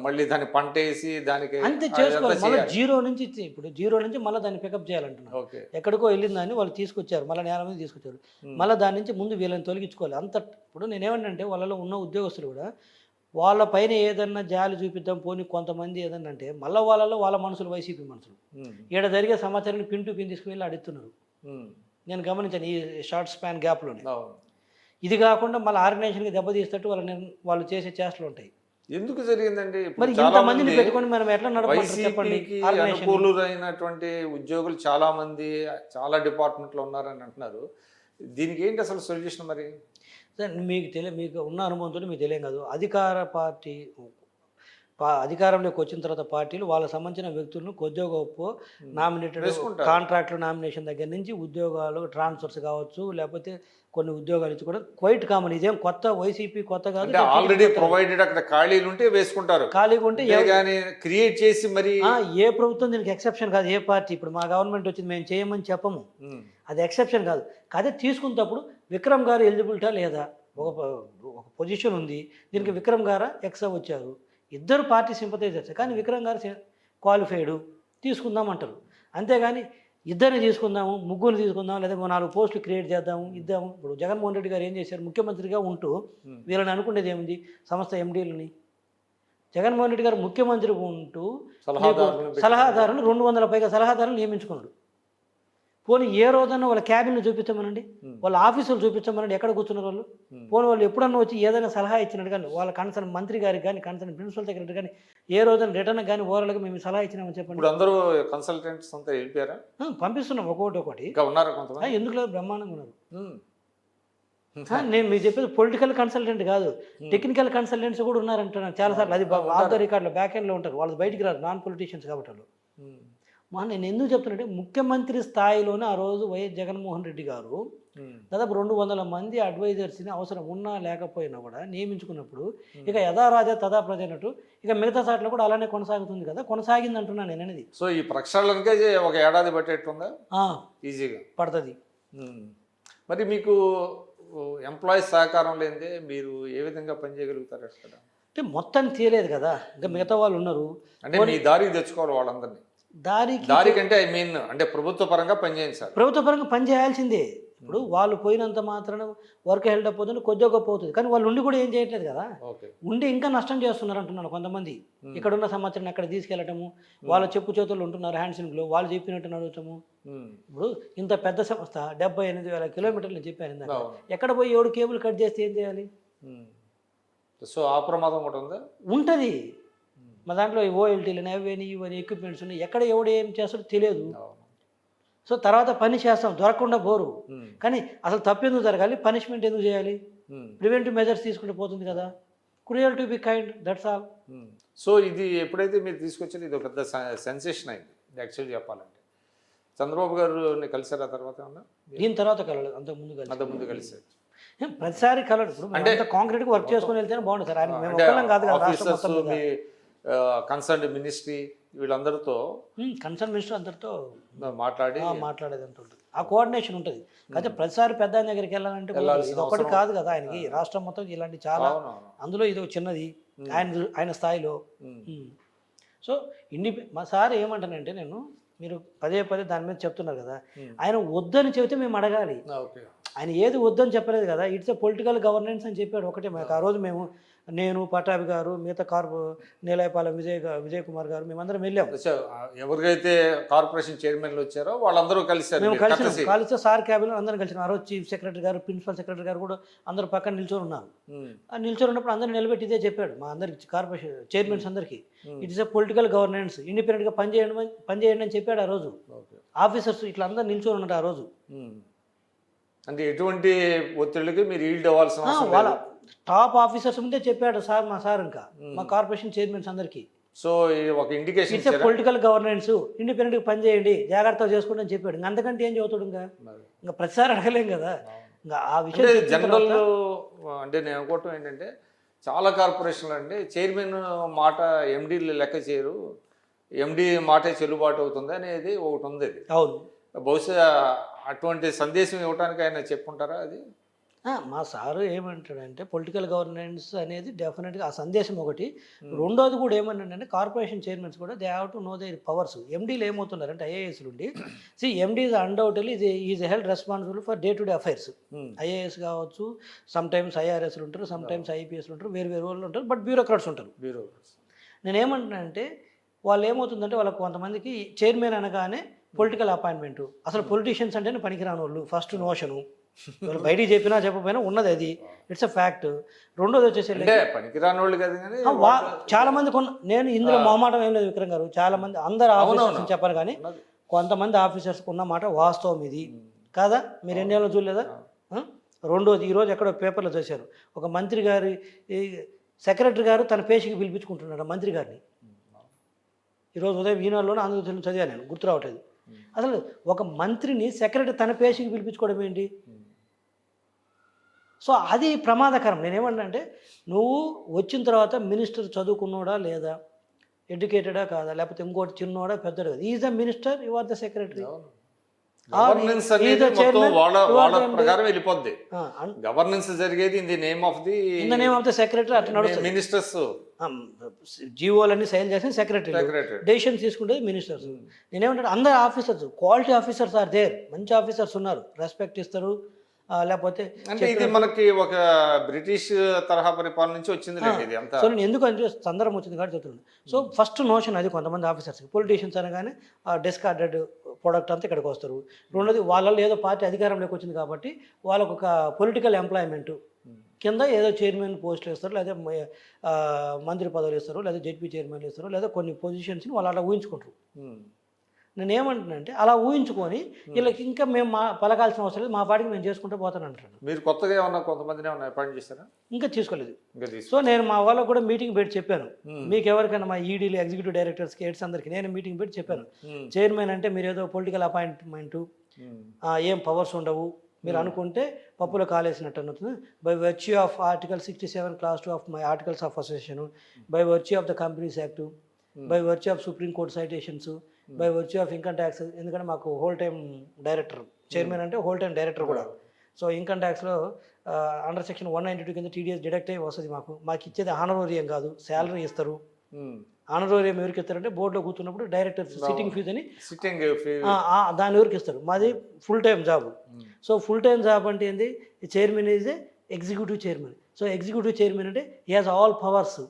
మళ్ళీ దాన్ని పంట వేసి దానికి అంతే చేసుకోవాలి. మళ్ళీ జీరో నుంచి మళ్ళీ దాన్ని పికప్ చేయాలంటున్నారు. ఓకే. ఎక్కడికో వెళ్ళిందని వాళ్ళు తీసుకొచ్చారు, మళ్ళీ నేల మీద తీసుకొచ్చారు. మళ్ళీ దాని నుంచి ముందు వీళ్ళని తొలగించుకోవాలి. ఇప్పుడు నేనేమంటే వాళ్ళలో ఉన్న ఉద్యోగస్తులు కూడా వాళ్ళ పైన ఏదన్నా జాలి చూపిద్దాం పోనీ కొంతమంది ఏదన్నా అంటే మళ్ళీ వాళ్ళ మనుషులు వైసీపీ మనుషులు ఈడ జరిగే సమాచారాన్ని పిన్ టు పిన్ తీసుకువెళ్ళి అడుగుతున్నారు. నేను గమనించాను ఈ షార్ట్ స్పాన్ గ్యాప్లోనే. ఇది కాకుండా మళ్ళీ ఆర్గనైజేషన్కి దెబ్బతీస్తట్టు వాళ్ళు చేసే చేష్టలు ఉంటాయి. ఎందుకు జరిగిందండి? మరి ఇంతమందిని పెట్టుకొని మనం ఎట్లా నడపాలి చెప్పండి? అనుకూలురైనటువంటి ఉద్యోగులు చాలా మంది చాలా డిపార్ట్మెంట్లో ఉన్నారని అంటున్నారు. దీనికి ఏంటి అసలు సొల్యూషన్? మరి మీకు ఉన్న అనుభవంతో మీకు తెలియదు కాదు. అధికారంలోకి వచ్చిన తర్వాత పార్టీలు వాళ్ళకి సంబంధించిన వ్యక్తులను కొద్దిగా గొప్ప నామినేటెడ్ కాంట్రాక్టుల నామినేషన్ దగ్గర నుంచి ఉద్యోగాలు ట్రాన్స్ఫర్స్ కావచ్చు, లేకపోతే కొన్ని ఉద్యోగాలు ఇచ్చి కూడా క్వైట్ కామన్. ఇదేం కొత్త వైసీపీ కొత్త కాదు. ఆల్రెడీ ప్రొవైడెడ్ అక్కడ ఖాళీలు ఉంటే వేసుకుంటారు. ఖాళీగా ఉంటే క్రియేట్ చేసి మరి ఏ ప్రభుత్వం దీనికి ఎక్సెప్షన్ కాదు. ఏ పార్టీ ఇప్పుడు మా గవర్నమెంట్ వచ్చింది మేము చేయమని చెప్పము, అది ఎక్సెప్షన్ కాదు. అదే తీసుకున్నప్పుడు విక్రమ్ గారు ఎలిజిబిలిటా లేదా, ఒక పొజిషన్ ఉంది దీనికి విక్రమ్ గారా ఎక్సా వచ్చారు, ఇద్దరు పార్టీ సింపతైజర్స్, కానీ విక్రమ్ గారు క్వాలిఫైడ్ తీసుకుందాం అంటారు. అంతేగాని ఇద్దరిని తీసుకుందాము, ముగ్గురు తీసుకుందాం, లేదా 4 పోస్టులు క్రియేట్ చేద్దాము ఇద్దాము. ఇప్పుడు జగన్మోహన్ రెడ్డి గారు ఏం చేశారు? ముఖ్యమంత్రిగా ఉంటూ వీళ్ళని అనుకునేది ఏముంది? సంస్థ ఎండీలని. జగన్మోహన్ రెడ్డి గారు ముఖ్యమంత్రి ఉంటూ సలహాదారులు 200 పైగా సలహాదారులు నియమించుకున్నాడు. పోనీ ఏ రోజన్నా వాళ్ళ క్యాబిన్లు చూపించమనండి, వాళ్ళ ఆఫీసులు చూపించమనండి, ఎక్కడ కూర్చున్నారు వాళ్ళు. పోనీ వాళ్ళు ఎప్పుడన్నా వచ్చి ఏదైనా సలహా ఇచ్చినట్టు కానీ వాళ్ళ కన్సర్న్ మంత్రి గారికి కానీ కన్సర్న్ ప్రిన్సిపల్ సెక్రటరీ కానీ ఏ రోజైనా రిటర్న్ కానీ ఓవరాల్గా మేము సలహా ఇచ్చినామని చెప్పండి. ఇప్పుడు అందరూ కన్సల్టెంట్స్ అంతా వెళ్ళిపోయారా? పంపిస్తున్నాం ఒకటి. ఇంకా ఉన్నారా కొంతమంది? ఎందుకు లేదు, బ్రహ్మాండంగా ఉన్నారు. నేను మీకు చెప్పేది పొలిటికల్ కన్సల్టెంట్ కాదు, టెక్నికల్ కన్సల్టెంట్స్ కూడా ఉన్నారంటున్నాను చాలాసార్లు. అది ఆఫ్ ద రికార్డులో బ్యాక్ ఎండ్లో ఉంటారు, వాళ్ళు బయటికి రారు, నాన్ పొలిటీషియన్స్ కాబట్టి వాళ్ళు. నేను ఎందుకు చెప్తున్నట్టే ముఖ్యమంత్రి స్థాయిలోనే ఆ రోజు వైఎస్ జగన్మోహన్ రెడ్డి గారు దాదాపు 200 మంది అడ్వైజర్స్ని అవసరం ఉన్నా లేకపోయినా కూడా నియమించుకున్నప్పుడు ఇక యథారాజా తదా ప్రజ అన్నట్టు ఇక మిగతా సార్లు కూడా అలానే కొనసాగుతుంది కదా, కొనసాగింది అంటున్నాను నేను అనేది. సో ఈ ప్రక్షాళనకే ఒక ఏడాది పట్టేట్టుందా? ఈజీగా పడుతుంది. మరి మీకు ఎంప్లాయీస్ సహకారం లేదే మీరు ఏ విధంగా పనిచేయగలుగుతారు? అంటే మొత్తాన్ని తీయలేదు కదా, ఇంకా మిగతా వాళ్ళు ఉన్నారు. అంటే మీ దారికి తెచ్చుకోవాలి వాళ్ళందరినీ. దారి కంటే అంటే ప్రభుత్వ పరంగా పనిచేయాలి. ప్రభుత్వ పరంగా పనిచేయాల్సిందే. ఇప్పుడు వాళ్ళు పోయినంత మాత్రాన వర్క్ హెల్డ్ అప్ అవుతుంది, కొద్దిగా గొప్ప అవుతుంది, కానీ వాళ్ళు ఉండి కూడా ఏం చేయట్లేదు కదా. ఉండి ఇంకా నష్టం చేస్తున్నారు అంటున్నాను కొంతమంది. ఇక్కడ ఉన్న సమాచారం అక్కడ తీసుకెళ్లటము, వాళ్ళ చెప్పు చేతుల్లో ఉంటున్నారు, హ్యాండ్సింగ్లో వాళ్ళు చెప్పినట్టు నడవటము. ఇప్పుడు ఇంత పెద్ద సంస్థ 78,000 కిలోమీటర్లు చెప్పాను, ఎక్కడ పోయి 7 కేబుల్ కట్ చేస్తే ఏం చేయాలి? సో ఆ ప్రమాదం కూడా ఉందా? ఉంటుంది. మా దాంట్లో ఓఎల్టీలు అవన్నీ ఇవన్నీ ఎక్విప్మెంట్స్ ఉన్నాయి, ఎక్కడ ఎవడు ఏం చేస్తాడో తెలియదు. సో తర్వాత పని చేస్తాం, దొరకకుండా పోరు. కానీ అసలు తప్పు ఎందుకు జరగాలి, పనిష్మెంట్ ఎందుకు చేయాలి? ప్రివెంటివ్ మెజర్స్ తీసుకుంటూ పోతుంది కదా. Cruel to be kind, that's all. So ఇది ఎప్పుడైతే మీరు తీసుకొచ్చారో ఇది ఒక పెద్ద సెన్సేషన్ అయింది యాక్చువల్ చెప్పాలంటే. చంద్రబాబు గారు కలిసారు ఆ తర్వాత? దీని తర్వాత కలలేదు, అంతకుముందు కలిసారు. ప్రతిసారి కలడు. ఇప్పుడు అంటే కాంక్రీట్గా వర్క్ చేసుకుని వెళ్తేనే బాగుంటుంది సార్. ఆయన మేము ఒక్కళ్ళం కాదు కదా, రాష్ట్రం మొత్తం కన్సర్న్ మినిస్ట్రీ వీళ్ళందరితో కన్సర్న్ మినిస్టర్ అందరితో మాట్లాడేది ఉంటుంది. ఆ కోఆర్డినేషన్ ఉంటుంది. అయితే ప్రతిసారి పెద్ద ఆయన దగ్గరికి వెళ్ళాలంటే ఇది ఒకటి కాదు కదా, ఆయనకి రాష్ట్రం మొత్తం ఇలాంటి చాలా, అందులో ఇది చిన్నది ఆయన స్థాయిలో. సో మా సార్ ఏమంటానంటే, మీరు పదే దాని మీద చెప్తున్నారు కదా, ఆయన వద్దని చెబితే మేము అడగాలి. ఆయన ఏది వద్దని చెప్పలేదు కదా, ఇట్స్ ఎ పొలిటికల్ గవర్నెన్స్ అని చెప్పాడు ఒకటే. మాకు ఆ రోజు మేము నేను పటాభి గారు మిగతా నీలాయపాలెం విజయ్ కుమార్ గారు మేమందరం వెళ్ళాం. ఎవరికైతే కార్పొరేషన్ చైర్మన్లు వచ్చారో వాళ్ళందరూ కలిసారు, మేము మీరు కలిసి కలిసి. కలిస్తే సార్ క్యాబినెట్ అందరం కలిసి ఆ రోజు చీఫ్ సెక్రటరీ గారు ప్రిన్సిపల్ సెక్రటరీ గారు కూడా అందరూ పక్కన నిల్చొని ఉన్నారు. ఆ నిల్చొని ఉన్నప్పుడు అందరూ నిలబెట్టి ఇదే చెప్పాడు మా అందరికి కార్పొరేషన్ చైర్మన్స్ అందరికీ, it is a political governance, ఇండిపెండెంట్గా పనిచేయండి అని చెప్పాడు ఆ రోజు. ఆఫీసర్స్ ఇట్లా అందరూ నిల్చొని ఉన్నారు ఆ రోజు. అంటే ఎటువంటి ఒత్తిడికి మీరు ఈల్డ్ అవ్వాల్సిన అవసరం వాళ్ళ లేదు. టాప్ ఆఫీసర్స్ ముందే చెప్పాడు సార్, మా సార్ ఇంకా మా కార్పొరేషన్ చైర్మన్స్ అందరికీ, సో ఇది ఒక ఇండికేషన్ ఇట్స్ పొలిటికల్ గవర్నెన్స్, ఇండిపెండెంట్గా పనిచేయండి, జాగ్రత్తగా చేసుకోండి అని చెప్పాడు. ఇంకా అంతకంటే ఏం చదువుతాడు? ఇంకా ప్రతిసారి అడగలేం కదా. ఇంకా ఆ విషయం అంటే జనరల్ అంటే నేను అనుకోవటం ఏంటంటే చాలా కార్పొరేషన్లు అండి చైర్మన్ మాట ఎండీలు లెక్క చేయరు, ఎండీ మాటే చెల్లుబాటు అవుతుంది అనేది ఒకటి ఉంది. అవును, బహుశా అటువంటి సందేశం ఇవ్వడానికి ఆయన చెప్పుంటారా? అది మా సారు ఏమంటాడంటే పొలిటికల్ గవర్నెన్స్ అనేది డెఫినెట్గా ఆ సందేశం ఒకటి. రెండోది కూడా ఏమన్నాడంటే కార్పొరేషన్ చైర్మన్స్ కూడా they have to know their powers. ఎండీలు ఏమవుతున్నారంటే ఐఏఎస్లు ఉండి MD is undoubtedly is held responsible for day to day affairs. IAS కావచ్చు, సమ్ టైమ్స్ ఐఆర్ఎస్లు ఉంటారు, సమ్ టైమ్స్ ఐపీఎస్లు ఉంటారు, వేరు వేరు వాళ్ళు ఉంటారు, బట్ బ్యూరోక్రాట్స్ ఉంటారు. నేను ఏమంటున్నానంటే వాళ్ళు ఏమవుతుందంటే వాళ్ళకు కొంతమందికి చైర్మన్ అనగానే పొలిటికల్ అపాయింట్మెంట్, అసలు పొలిటీషియన్స్ అంటేనే పనికిరాని వాళ్ళు ఫస్ట్ నోషను. వాళ్ళు బయటికి చెప్పినా చెప్పకపోయినా ఉన్నది అది, ఇట్స్ అ ఫ్యాక్ట్. రెండోది వచ్చేసి పనికిరాని వాళ్ళు కదా, చాలా మంది నేను ఇందులో మొహమాటం ఏం లేదు విక్రమ్ గారు, చాలా మంది అందరు ఆఫీసర్స్ చెప్పారు కానీ కొంతమంది ఆఫీసర్స్కి ఉన్న మాట వాస్తవం ఇది కాదా? మీరు ఎన్నేళ్ళు చూడలేదా? రెండోది ఈరోజు ఎక్కడో పేపర్లో చూశారు, ఒక మంత్రి గారి సెక్రటరీ గారు తన పేషికి పిలిపించుకుంటున్నాడు మంత్రి గారిని. ఈరోజు ఉదయం ఈనాడులోనే ఆంధ్రజ్యోతిలో చదివాను, నేను గుర్తు రావట్లేదు. అసలు ఒక మంత్రిని సెక్రటరీ తన పేషికి పిలిపించుకోవడం ఏంటి? సో అది ప్రమాదకరం. నేనేమన్నా అంటే నువ్వు వచ్చిన తర్వాత మినిస్టర్ చదువుకున్నాడా లేదా, ఎడ్యుకేటెడా కాదా, లేకపోతే ఇంకోటి చిన్నోడా పెద్దోడా కాదు, is the minister, you are the secretary. Governance అనేది మొత్తం వాళ్ళ ప్రకారం వెళ్ళిపోద్ది. గవర్నెన్స్ జరిగేది in the name of the secretary, అట్లా నడుస్తుంది. మినిస్టర్స్ జీవోలన్నీ సైన్ చేసిన సెక్రటరీ, డెసిషన్స్ తీసుకుంటే మినిస్టర్స్. నేనేమంటే అందరు officers, quality officers are there, మంచి ఆఫీసర్స్ ఉన్నారు, రెస్పెక్ట్ ఇస్తారు. లేకపోతే అంటే ఇది మనకి ఒక బ్రిటిష్ తరహా పరిపాలన నుంచి వచ్చింది ఇది అంతా. సో నేను ఎందుకు అంటే సందర్భం వచ్చింది కాబట్టి చెప్తున్నాను. సో ఫస్ట్ నోషన్ అది కొంతమంది ఆఫీసర్స్కి, పొలిటీషియన్స్ అనగానే డిస్కార్డెడ్ ప్రోడక్ట్ అంతా ఇక్కడికి వస్తారు. రెండోది వాళ్ళలో ఏదో పార్టీ అధికారంలోకి వచ్చింది కాబట్టి వాళ్ళకు ఒక పొలిటికల్ ఎంప్లాయ్మెంట్ కింద ఏదో చైర్మన్ పోస్టులు ఇస్తారు, లేదా మంత్రి పదవులు ఇస్తారు, లేదా జడ్పీ చైర్మన్లు ఇస్తారు, లేదా కొన్ని పొజిషన్స్ని వాళ్ళు అలా ఊహించుకుంటారు. నేను ఏమంటున్నానంటే అలా ఊహించుకొని వీళ్ళకి ఇంకా మేము పలకాల్సిన అవసరం లేదు, మా పాటికి మేము చేసుకుంటూ పోతాను అంటాను. మీరు కొత్తగా ఏమన్నా కొంతమందిని ఏమన్నా అపాయింట్ చేస్తారా? ఇంకా తీసుకోలేదు. సో నేను మా వాళ్ళకు కూడా మీటింగ్ పెట్టి చెప్పాను, మీకు ఎవరికైనా మా ఈడీలు ఎగ్జిక్యూటివ్ డైరెక్టర్స్కి హెడ్స్ అందరికీ నేను మీటింగ్ పెట్టి చెప్పాను, చైర్మన్ అంటే మీరు ఏదో పొలిటికల్ అపాయింట్మెంటు, ఏం పవర్స్ ఉండవు, మీరు అనుకుంటే పప్పులో కాలేసినట్టు అవుతుంది. By virtue of article 67 Clause 2 of my articles of association, by virtue of the companies act, by virtue of supreme court citations, by virtue of income tax. ఎందుకంటే మాకు హోల్ టైమ్ డైరెక్టర్, చైర్మన్ అంటే whole time director కూడా. So income ట్యాక్స్లో under section 192 కింద TDS deduct అయ్యి వస్తుంది. మాకు ఇచ్చేది honorarium కాదు, శాలరీ ఇస్తారు. ఆనరోరియం ఎవరికి ఇస్తారంటే బోర్డులో కూర్చున్నప్పుడు డైరెక్టర్ సిట్టింగ్ ఫీజు అని దాని ఎవరికి ఇస్తారు. మాది full time job. So full time job అంటే ఏంది, chairman is a executive chairman. So executive chairman అంటే he has all powers.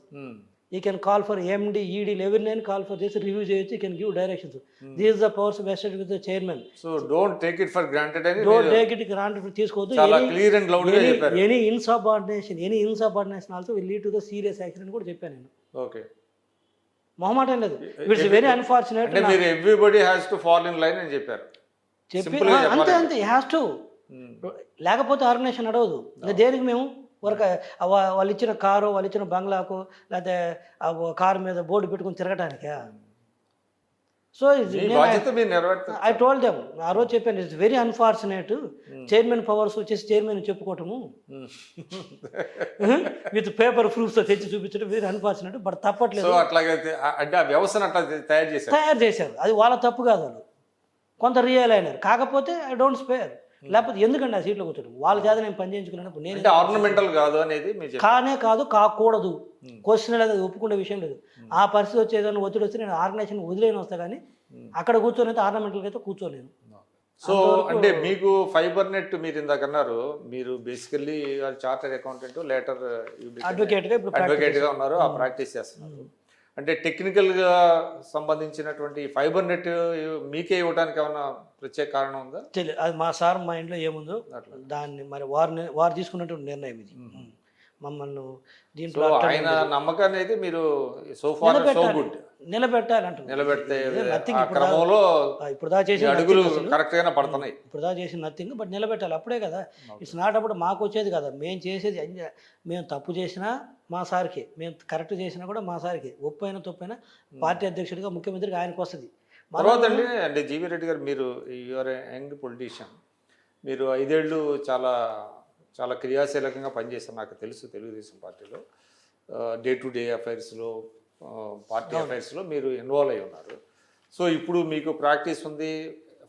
He can call for MD, ED, everyone call for this, review చేయొచ్చు, he can give directions. These are the powers vested with the chairman. So don't take it for granted. Don't take it granted. తీసుకోవద్దు. చాలా clear and loud గా చెప్పారు. Any insubordination also will lead to the serious accident కూడా చెప్పాను నేను. Okay, మొహమాటం లేదు. It's very unfortunate. అంటే మీరు everybody has to fall in line అని చెప్పారు. చెప్పి అంతే హ్యాస్ టు. లేకపోతే ఆర్గనైజేషన్ నడవదు. దేనికి మేము వాళ్ళు ఇచ్చిన కారు, వాళ్ళు ఇచ్చిన బంగ్లాకు, లేకపోతే కారు మీద బోర్డు పెట్టుకుని తిరగటానికా? సో ఐ టోల్డ్ దెమ్, ఆ రోజు చెప్పాను, it's very unfortunate. Chairman powers వచ్చేసి చైర్మన్ చెప్పుకోవటము విత్ పేపర్ ప్రూఫ్తో తెచ్చి చూపించడం వెరీ అన్ఫార్చునేట్. బట్ తప్పట్లేదు. తయారు చేశారు, అది వాళ్ళ తప్పు కాదు. వాళ్ళు కొంత రియల్ అయినారు. కాకపోతే ఐ డోంట్ స్పేర్. లేకపోతే ఎందుకండి ఆ సీట్లో కూర్చోడం? వాళ్ళ చేత నేను పని చేయించుకున్నాను. నేను ఆర్నమెంటల్ కాదు అనేది కానే కాదు, కాకూడదు. క్వశ్చన్ లేదు, అది ఒప్పుకునే విషయం లేదు. ఆ పరిస్థితి వచ్చి ఏదైనా ఒత్తిడి వస్తే నేను ఆర్గనైజేషన్ వదిలేని వస్తా, కానీ అక్కడ కూర్చొని అయితే ఆర్నమెంటల్కి అయితే కూర్చోలేను. సో అంటే మీకు ఫైబర్ నెట్ మీరు ఇందాక అన్నారు, మీరు బేసికల్లీ చార్టర్డ్ అకౌంటెంట్, లేటర్ అడ్వకేట్గా ఇప్పుడు అడ్వకేట్ గా ఉన్నారు, ఆ ప్రాక్టీస్ చేస్తున్నారు. అంటే టెక్నికల్ గా సంబంధించినటువంటి ఫైబర్ నెట్ మీకే ఇవ్వడానికి ఏమైనా ప్రత్యేక కారణం ఉందా? తెలియదు, అది మా సార్ మైండ్లో ఏముందో దాన్ని మరి వారు తీసుకున్నటువంటి నిర్ణయం ఇది. మమ్మల్ని దీంట్లో ఆయన నమ్మకాన్ని అయితే మీరు సో ఫార్ సో గుడ్ నిలబెట్టాలి అంటున్నారు. నిలబెడితే నథింగ్ ఆ క్రమంలో ఇప్పుడు దా చేసిన అడుగులు కరెక్ట్ గానే పడుతున్నాయి. ఇప్పుడు దా చేసిన నథింగ్, బట్ నిలబెట్టాలి, అప్పుడే కదా. ఇట్స్ నాట్ అప్పుడు మాకు వచ్చేది కదా, మేము చేసేది మేము తప్పు చేసినా మా సార్కి, మేము కరెక్ట్ చేసినా కూడా మా సార్కి, ఒప్పైనా తప్పైనా పార్టీ అధ్యక్షుడిగా ముఖ్యమంత్రికి ఆయనకు వస్తుంది. తర్వాత అండి అంటే జీవీ రెడ్డి గారు, మీరు యువర్ యంగ్ పొలిటీషియన్, మీరు 5 ఏళ్ళు చాలా క్రియాశీలకంగా పనిచేశారు, నాకు తెలుసు తెలుగుదేశం పార్టీలో. డే టు డే అఫైర్స్లో, పార్టీ అఫైర్స్లో మీరు ఇన్వాల్వ్ అయి ఉన్నారు. సో ఇప్పుడు మీకు ప్రాక్టీస్ ఉంది,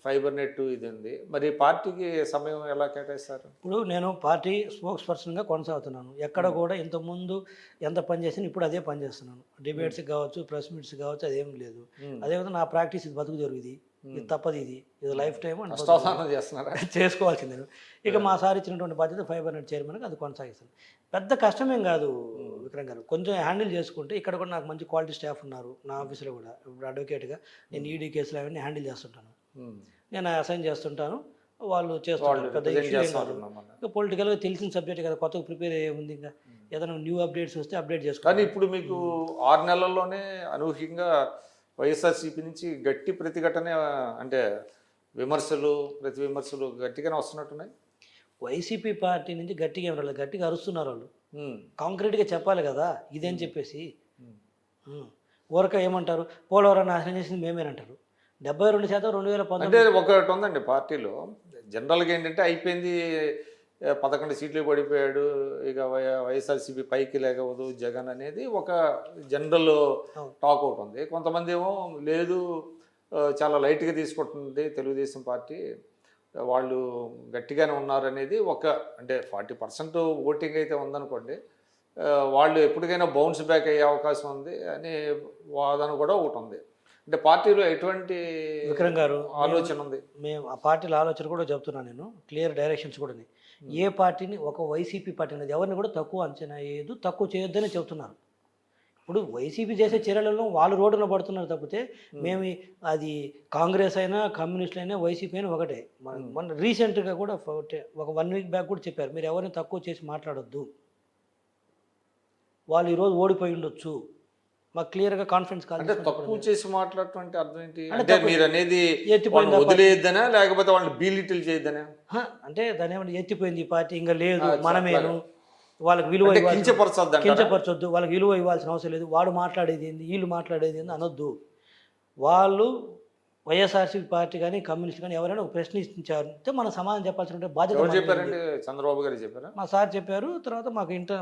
ఫైబర్ నెట్ ఇది ఉంది, మరి పార్టీకి సమయం ఎలా కేటాయిస్తారు? ఇప్పుడు నేను పార్టీ స్పోక్స్ పర్సన్గా కొనసాగుతున్నాను. ఎక్కడ కూడా ఇంతకుముందు ఎంత పని చేసినా ఇప్పుడు అదే పని చేస్తున్నాను. డిబేట్స్కి కావచ్చు, ప్రెస్ మీట్స్ కావచ్చు, అదేం లేదు. అదేవిధంగా నా ప్రాక్టీస్ ఇది బతుకు జరుగుతుంది, ఇది తప్పదు, ఇది లైఫ్ టైం చేస్తున్నారా? చేసుకోవాల్సిందే. ఇక మా సార్ ఇచ్చినటువంటి బాధ్యత ఫైబర్ నెట్ చైర్మన్గా అది కొనసాగిస్తాను. పెద్ద కష్టమేం కాదు విక్రమ్ గారు, కొంచెం హ్యాండిల్ చేసుకుంటే. ఇక్కడ కూడా నాకు మంచి క్వాలిటీ స్టాఫ్ ఉన్నారు నా ఆఫీస్లో కూడా. ఇప్పుడు అడ్వకేట్గా నేను ఈడీ కేసులు అవన్నీ హ్యాండిల్ చేస్తుంటాను, నేను అసైన్ చేస్తుంటాను, వాళ్ళు చేస్తుంటారు. పెద్ద ఇష్యూ ఏం కాదు. ఇంకా పొలిటికల్గా తెలిసిన సబ్జెక్ట్ కదా, కొత్తగా ప్రిపేర్ అయ్యే ఉంది. ఇంకా ఏదైనా న్యూ అప్డేట్స్ వస్తే అప్డేట్ చేసుకోవాలి. కానీ ఇప్పుడు మీకు 6 నెలల్లోనే అనూహ్యంగా వైఎస్ఆర్సీపీ నుంచి గట్టి ప్రతిఘటన, అంటే విమర్శలు ప్రతి విమర్శలు గట్టిగానే వస్తున్నట్టున్నాయి. వైసీపీ పార్టీ నుంచి గట్టిగా ఏం రాలేదు, గట్టిగా అరుస్తున్నారు వాళ్ళు. కాంక్రీట్గా చెప్పాలి కదా ఇదేం చెప్పేసి. ఊరక ఏమంటారు, పోలవరం నాశనం చేసింది మేమేనంటారు. 72% 2019. అంటే ఒకటి ఉందండి పార్టీలో జనరల్గా ఏంటంటే, అయిపోయింది 11 సీట్లు పడిపోయాడు, ఇక వైఎస్ఆర్సీపీ పైకి లేకపోదు జగన్ అనేది ఒక జనరల్ టాక్ అవుట్ ఉంది. కొంతమంది ఏమో లేదు, చాలా లైట్గా తీసుకుంటుంది తెలుగుదేశం పార్టీ, వాళ్ళు గట్టిగానే ఉన్నారు అనేది ఒక, అంటే 40% ఓటింగ్ అయితే ఉందనుకోండి, వాళ్ళు ఎప్పటికైనా బౌన్స్ బ్యాక్ అయ్యే అవకాశం ఉంది అనే వాదన కూడా ఒకటి ఉంది. అంటే పార్టీలో ఎటువంటి విక్రమ్ గారు ఆలోచన ఉంది? మేము ఆ పార్టీల ఆలోచన కూడా చెప్తున్నాను, నేను క్లియర్ డైరెక్షన్స్ కూడా. ఏ పార్టీని, ఒక వైసీపీ పార్టీ అనేది ఎవరిని కూడా తక్కువ అంచనా వేయదు, తక్కువ చేయొద్దని చెప్తున్నాను. ఇప్పుడు వైసీపీ చేసే చర్యలలో వాళ్ళు రోడ్డున పడుతున్నారు తప్పితే, మేము అది కాంగ్రెస్ అయినా కమ్యూనిస్టులు అయినా వైసీపీ అయినా ఒకటే. మన రీసెంట్గా కూడా ఒక 1 వీక్ బ్యాక్ కూడా చెప్పారు, మీరు ఎవరిని తక్కువ చేసి మాట్లాడొద్దు, వాళ్ళు ఈరోజు ఓడిపోయి ఉండొచ్చు. మాకు క్లియర్గా కాన్ఫిడెన్స్ కాదు. అంటే తక్కువ చేసి మాట్లాడటం అంటే అర్థం ఏంటి? అంటే మీరు అనేది వదిలేయద్దనా, లేకపోతే వాళ్ళని బీలిటిల్ చేయొద్దనా? అంటే దాని ఏమంటే ఎత్తిపోయింది ఈ పార్టీ, ఇంకా లేదు, మనమేను, వాళ్ళకి విలువ కించపరచొద్దు, వాళ్ళకి విలువ ఇవ్వాల్సిన అవసరం లేదు, వాడు మాట్లాడేది ఏంది, వీళ్ళు మాట్లాడేది ఏంది అనొద్దు. వాళ్ళు వైఎస్ఆర్సీపీ పార్టీ కానీ కమ్యూనిస్ట్ కానీ ఎవరైనా ఒక ప్రశ్నించారు అంటే మనం సమాధానం చెప్పాల్సిన బాధ్యత. చెప్పారండి, చంద్రబాబు గారు చెప్పారు, మా సార్ చెప్పారు. తర్వాత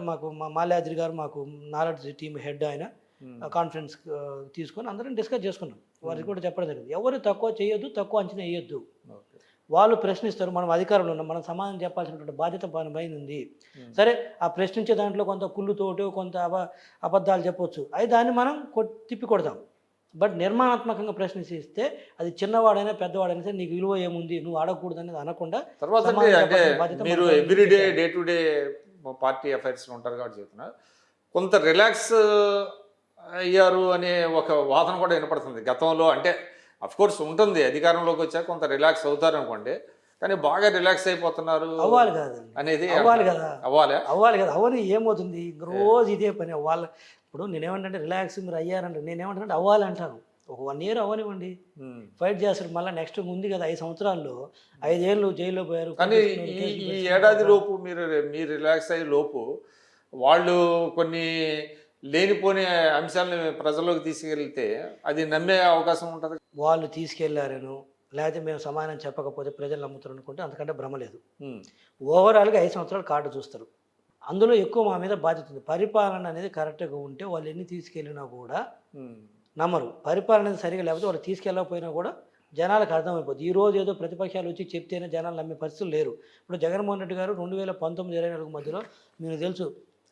మాకు మాల్యాద్రి గారు, మాకు నాలెడ్జ్ టీమ్ హెడ్, ఆయన కాన్ఫరెన్స్ తీసుకొని అందరం డిస్కస్ చేసుకున్నాం. వారికి కూడా చెప్పడం జరిగింది, ఎవరు తక్కువ చేయొద్దు, తక్కువ అంచనా వేయొద్దు. వాళ్ళు ప్రశ్నిస్తారు, మనం అధికారంలో ఉన్నాం, మనం సమాధానం చెప్పాల్సినటువంటి బాధ్యత పైన ఉంది. సరే, ఆ ప్రశ్నించే దాంట్లో కొంత కుళ్ళుతోటి కొంత అబద్ధాలు చెప్పొచ్చు, అవి దాన్ని మనం తిప్పి కొడతాం. బట్ నిర్మాణాత్మకంగా ప్రశ్నిస్తే అది చిన్నవాడైనా పెద్దవాడైనా సరే, నీకు విలువ ఏముంది, నువ్వు ఆడకూడదు అనేది అనకుండా. తర్వాత మీరు everyday day to day party affairs ఉంటారు కాబట్టి చెప్తున్నా, కొంత రిలాక్స్ అయ్యారు అనే ఒక వాదన కూడా వినపడుతుంది గతంలో. అంటే అఫ్కోర్స్ ఉంటుంది, అధికారంలోకి వచ్చాక కొంత రిలాక్స్ అవుతారు అనుకోండి, కానీ బాగా రిలాక్స్ అయిపోతున్నారు అవ్వాలి కాదు అనేది. అవ్వాలి కదా, అవ్వాలి కదా, అవని ఏమవుతుంది రోజు ఇదే పని అవ్వాలి. ఇప్పుడు నేనేమంటే రిలాక్స్ మీరు అయ్యారంటే, నేనేమంటానంటే అవ్వాలి అంటాను. ఒక 1 year అవ్వనివ్వండి, ఫైట్ చేస్తారు. మళ్ళీ నెక్స్ట్ ఉంది కదా 5 సంవత్సరాల్లో 5 ఏళ్ళు జైల్లో పోయారు. కానీ ఈ ఏడాది లోపు మీరు రిలాక్స్ అయ్యే లోపు వాళ్ళు కొన్ని లేనిపోని అంశాలను ప్రజల్లోకి తీసుకెళ్తే అది నమ్మే అవకాశం ఉంటుంది. వాళ్ళు తీసుకెళ్లారను, లేకపోతే మేము సమాధానం చెప్పకపోతే ప్రజలు నమ్ముతారు అనుకుంటే అంతకంటే భ్రమ లేదు. ఓవరాల్గా 5 సంవత్సరాలు కార్డు చూస్తారు, అందులో ఎక్కువ మా మీద బాధ్యత ఉంది. పరిపాలన అనేది కరెక్ట్గా ఉంటే వాళ్ళు ఎన్ని తీసుకెళ్ళినా కూడా నమ్మరు. పరిపాలన అనేది సరిగా లేకపోతే వాళ్ళు తీసుకెళ్ళకపోయినా కూడా జనాలకు అర్థమైపోతుంది. ఈరోజు ఏదో ప్రతిపక్షాలు వచ్చి చెప్తేనే జనాలు నమ్మే పరిస్థితులు లేరు. ఇప్పుడు జగన్మోహన్ రెడ్డి గారు 2019-24 మధ్యలో మీకు తెలుసు,